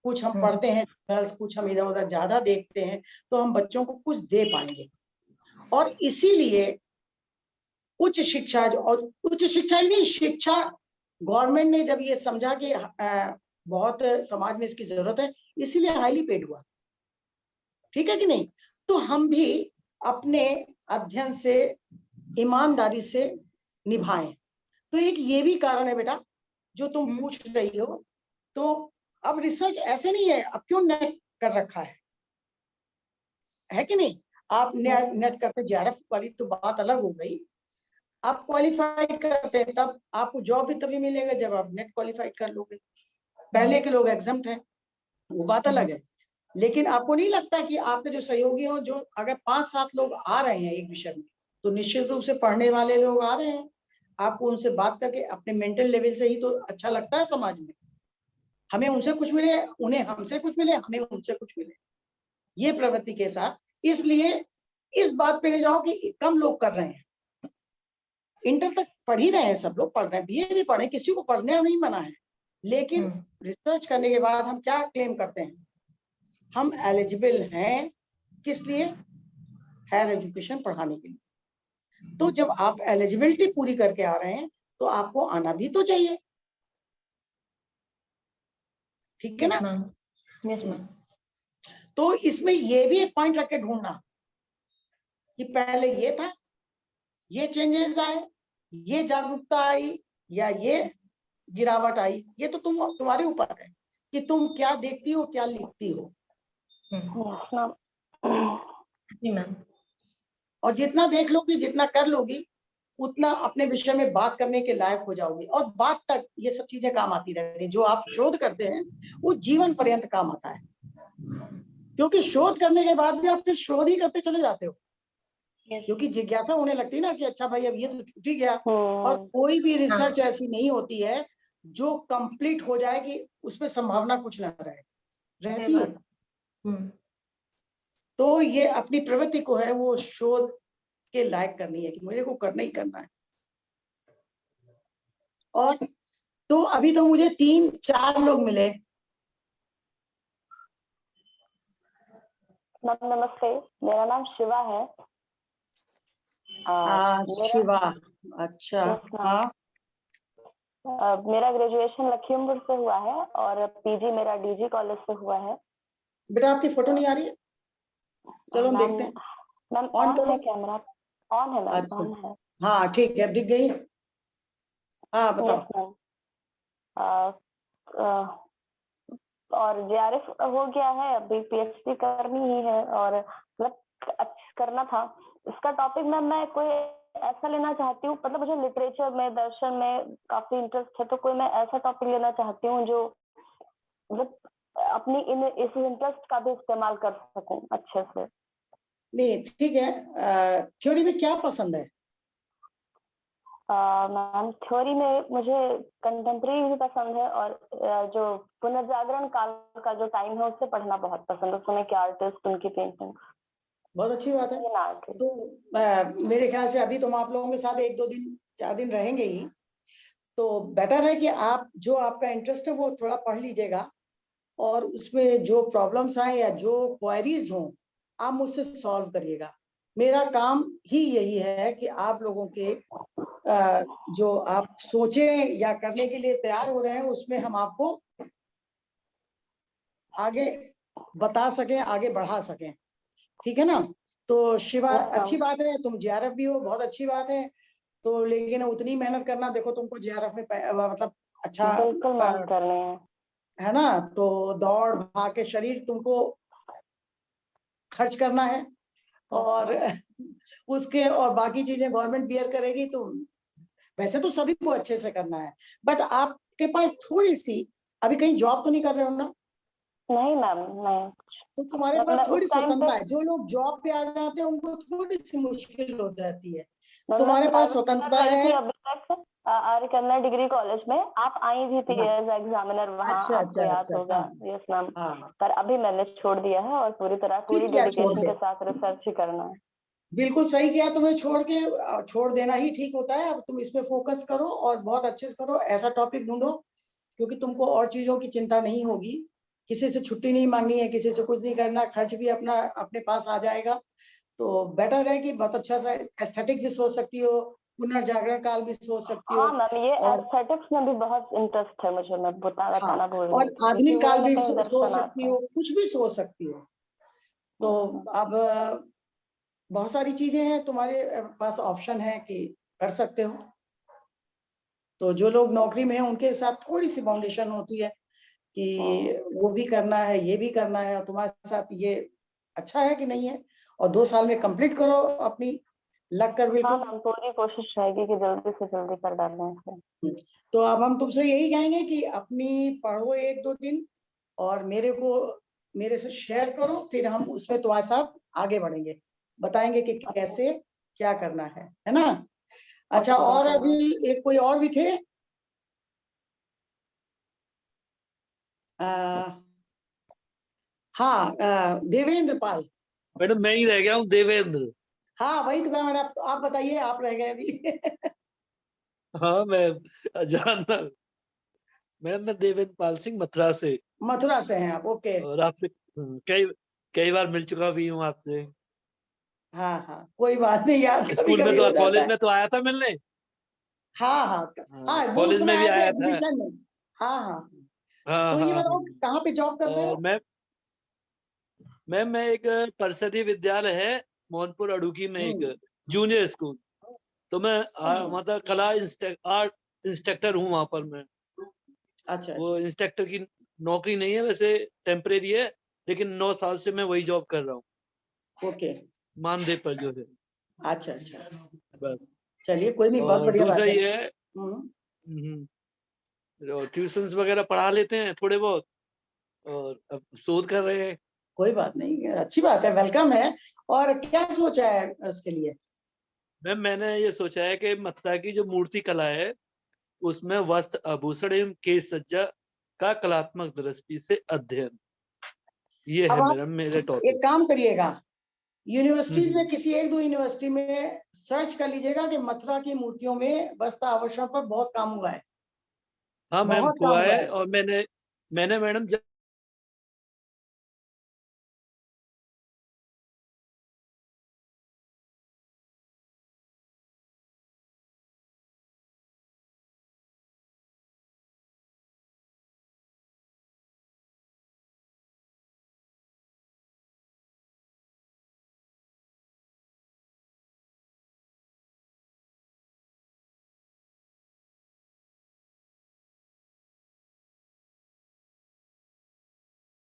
कुछ हम पढ़ते हैं, कुछ हम इधर उधर ज्यादा देखते हैं, तो हम बच्चों को कुछ दे पाएंगे। और इसीलिए उच्च शिक्षा नहीं, शिक्षा गवर्नमेंट ने जब ये समझा कि बहुत समाज में इसकी जरूरत है, इसीलिए हाईली पेड हुआ, ठीक है कि नहीं। तो हम भी अपने अध्ययन से ईमानदारी से निभाएं। तो एक ये भी कारण है बेटा जो तुम पूछ रही हो। तो अब रिसर्च ऐसे नहीं है, अब क्यों नेट कर रखा है कि नहीं। आप नेट करते, जेआरएफ वाली तो बात अलग हो गई, आप क्वालिफाई करते हैं तब आपको जॉब भी तभी मिलेगा जब आप नेट क्वालिफाई कर लोगे। पहले के लोग एग्जम्प्ट हैं, वो बात अलग है। लेकिन आपको नहीं लगता कि आपके जो सहयोगी हो, जो अगर 5-7 लोग आ रहे हैं एक विषय में, तो निश्चित रूप से पढ़ने वाले लोग आ रहे हैं, आपको उनसे बात करके अपने मेंटल लेवल से ही तो अच्छा लगता है समाज में। हमें उनसे कुछ मिले, उन्हें हमसे कुछ मिले, हमें उनसे कुछ मिले, ये प्रवृत्ति के साथ। इसलिए इस बात पे ले जाओ कि कम लोग कर रहे हैं, इंटर तक पढ़ ही रहे हैं, सब लोग पढ़ रहे हैं, बीए भी पढ़े, किसी को पढ़ने नहीं मना है। लेकिन रिसर्च करने के बाद हम क्या क्लेम करते हैं, हम एलिजिबल हैं, किस लिए, हायर एजुकेशन पढ़ाने के लिए। तो जब आप एलिजिबिलिटी पूरी करके आ रहे हैं तो आपको आना भी तो चाहिए, ठीक है ना। Yes ma'am. तो इसमें ये भी एक पॉइंट रख के ढूंढना कि पहले ये था, ये चेंजेस आए, ये जागरूकता आई, या ये गिरावट आई, ये तो तुम्हारे ऊपर है कि तुम क्या देखती हो, क्या लिखती हो। जी मैम। और जितना देख लोगी, जितना कर लोगी, उतना अपने विषय में बात करने के लायक हो जाओगी। और बात तक ये सब चीजें काम आती रहेंगी। जो आप शोध करते हैं वो जीवन पर्यंत काम आता है, क्योंकि शोध करने के बाद भी आप फिर शोध ही करते चले जाते हो, क्योंकि जिज्ञासा होने लगती है ना कि अच्छा भाई अब ये तो छूट ही गया। और कोई भी रिसर्च ऐसी नहीं होती है जो कंप्लीट हो जाए कि उसमें संभावना कुछ ना रहती है। तो ये अपनी प्रवृत्ति को है वो शोध के लायक करनी है कि मुझे को करना ही करना है। और तो अभी तो मुझे 3-4 लोग मिले। मैम नमस्ते, मेरा नाम शिवा है। शिवा, अच्छा। हाँ, मेरा ग्रेजुएशन लखीमपुर से हुआ है और पीजी मेरा डीजी कॉलेज से हुआ है। बेटा आपकी फोटो नहीं आ रही है, चलो हम देखते हैं। मैम ऑन ऑन करो। है कैमरा, ऑन है मैम, अच्छा, ऑन है। हाँ ठीक है, दिख गई। हाँ बताओ। Yes ma'am. और जेआरएफ हो गया है, अभी पीएचडी करनी ही है और मतलब करना था। इसका टॉपिक मैम मैं कोई ऐसा लेना चाहती हूँ, मतलब मुझे लिटरेचर में, दर्शन में काफी इंटरेस्ट है, तो कोई मैं ऐसा टॉपिक लेना चाहती हूँ जो मतलब अपनी इस इंटरेस्ट का भी इस्तेमाल कर सकूं अच्छे से। नहीं ठीक है, थ्योरी में क्या पसंद है? मैम थ्योरी में मुझे कंटेम्प्रेरी भी पसंद है और जो पुनर्जागरण काल का जो टाइम है उससे पढ़ना बहुत पसंद है, उसमें के आर्टिस्ट, उनकी पेंटिंग। बहुत अच्छी बात है। तो मेरे ख्याल से अभी तुम आप लोगों के साथ 1-2 दिन 4 दिन रहेंगे ही, तो बेटर है कि आप जो आपका इंटरेस्ट है वो थोड़ा पढ़ लीजिएगा और उसमें जो प्रॉब्लम्स आए या जो क्वेरीज हों आप मुझसे सॉल्व करिएगा। मेरा काम ही यही है कि आप लोगों के जो आप सोचें या करने के लिए तैयार हो रहे हैं उसमें हम आपको आगे बता सकें, आगे बढ़ा सकें, ठीक है ना? तो शिवा, अच्छी बात है, तुम जेआरएफ भी हो, बहुत अच्छी बात है। तो लेकिन उतनी मेहनत करना, देखो तुमको जेआरएफ में मतलब अच्छा बिल्कुल कर रहे हैं, है ना? तो दौड़ भाग के शरीर तुमको खर्च करना है और उसके और बाकी चीजें गवर्नमेंट बियर करेगी। तो वैसे तो सभी को अच्छे से करना है, बट आपके पास थोड़ी सी अभी कहीं जॉब तो नहीं कर रहे हो ना? नहीं मैम, नहीं। तो तुम्हारे पास थोड़ी स्वतंत्रता है। जो लोग जॉब पे आ जाते हैं उनको थोड़ी सी मुश्किल हो जाती है, तुम्हारे पास स्वतंत्रता है। अभी तक आर्य कन्नड़ डिग्री कॉलेज में आप आई भी थी एज एग्जामिनर, वहाँ अच्छा आपको अच्छा याद अच्छा, होगा। हाँ यस मैम। हाँ, पर अभी मैंने छोड़ दिया है और पूरी ठीक किया छोड़ डेडिकेशन के, के साथ रिसर्च ही करना है। बिल्कुल सही किया तुमने छोड़ के। छोड़ देना ही ठीक होता है। अब तुम इसमें फोकस करो और बहुत अच्छे से करो, ऐसा टॉपिक ढूंढो क्योंकि तुमको और चीजों की चिंता नहीं होगी। किसी से छुट्टी नहीं मांगनी है, किसी से कुछ नहीं करना, खर्च भी अपना अपने पास आ जाएगा। तो बेटर है कि बहुत अच्छा सा एस्थेटिक्स भी सोच सकती हो, पुनर्जागरण काल भी सोच सकती हो। हाँ मैम, ये और एस्थेटिक्स में भी बहुत इंटरेस्ट है मुझे, मैं बताना भूल रही और थी, आधुनिक क्योंकि वो काल मैं भी कहीं सोच दर्शन सकती आता हो, है। कुछ भी सोच सकती हो। तो अब बहुत सारी चीजें हैं तुम्हारे पास, ऑप्शन है कि कर सकते हो। तो जो लोग नौकरी में हैं उनके साथ थोड़ी सी बाउंडेशन होती है कि वो भी करना है, ये भी करना है, और तुम्हारे साथ ये अच्छा है कि नहीं है। और 2 साल में कंप्लीट करो अपनी, लग कर हाँ बिल्कुल। मैम, पूरी कोशिश रहेगी कि जल्दी से जल्दी कर डालना है। तो अब हम तुमसे यही कहेंगे कि अपनी पढ़ो 1-2 दिन और मेरे से शेयर करो, फिर हम उसमें तुम्हारे साथ आगे बढ़ेंगे, बताएंगे कि कैसे क्या करना है ना? अच्छा, और अभी एक कोई और भी थे? हाँ, देवेंद्र पाल। मैडम मैं ही रह गया हूँ, देवेंद्र। हाँ वही तो मैडम, आप बताइए, आप रह गए अभी। हाँ मैं जानता, मैं देवेंद्र पाल सिंह मथुरा से। मथुरा से हैं आप? ओके। और आपसे कई कई बार मिल चुका भी हूँ आपसे। हाँ हाँ, कोई बात नहीं यार, कभी स्कूल में कभी तो, हो जाता कॉलेज है। में तो आया था मिलने। हाँ हाँ हाँ, वो कॉलेज उसमें में भी आए थे आया था। एग्जीबिशन में। हाँ हाँ। हाँ तो ये हाँ बताओ हाँ। कहाँ पे जॉब कर रहे और हो? मैं एक परिषदीय विद्यालय है मोहनपुर अड़ूकी में, एक जूनियर स्कूल। तो मैं मतलब आर्ट इंस्ट्रक्टर हूँ वहां पर मैं। अच्छा वो अच्छा इंस्ट्रक्टर की नौकरी नहीं है वैसे, टेम्परेरी है, लेकिन 9 साल से मैं वही जॉब कर रहा हूँ, ओके। मानदेय पर जो है। अच्छा अच्छा, बस। चलिए कोई नहीं, बहुत और बढ़िया बात दूसरा है। ये है, ट्यूशंस वगैरह पढ़ा लेते हैं थोड़े बहुत, और अब शोध कर रहे हैं। कोई बात नहीं, अच्छी बात है, वेलकम है। और क्या सोचा है उसके लिए? मैंने ये सोचा है कि मथुरा की जो मूर्ति कला है उसमें वस्त्र आभूषण एवं केश सज्जा का कलात्मक दृष्टि से अध्ययन, ये अब है आप मेरे एक टॉपिक। काम करिएगा, यूनिवर्सिटीज में किसी 1-2 यूनिवर्सिटी में सर्च कर लीजिएगा कि मथुरा की मूर्तियों में वस्त्र आभूषण पर बहुत काम हुआ है। हाँ मैम बहुत काम हुआ हुआ है। है। और मैंने मैडम जब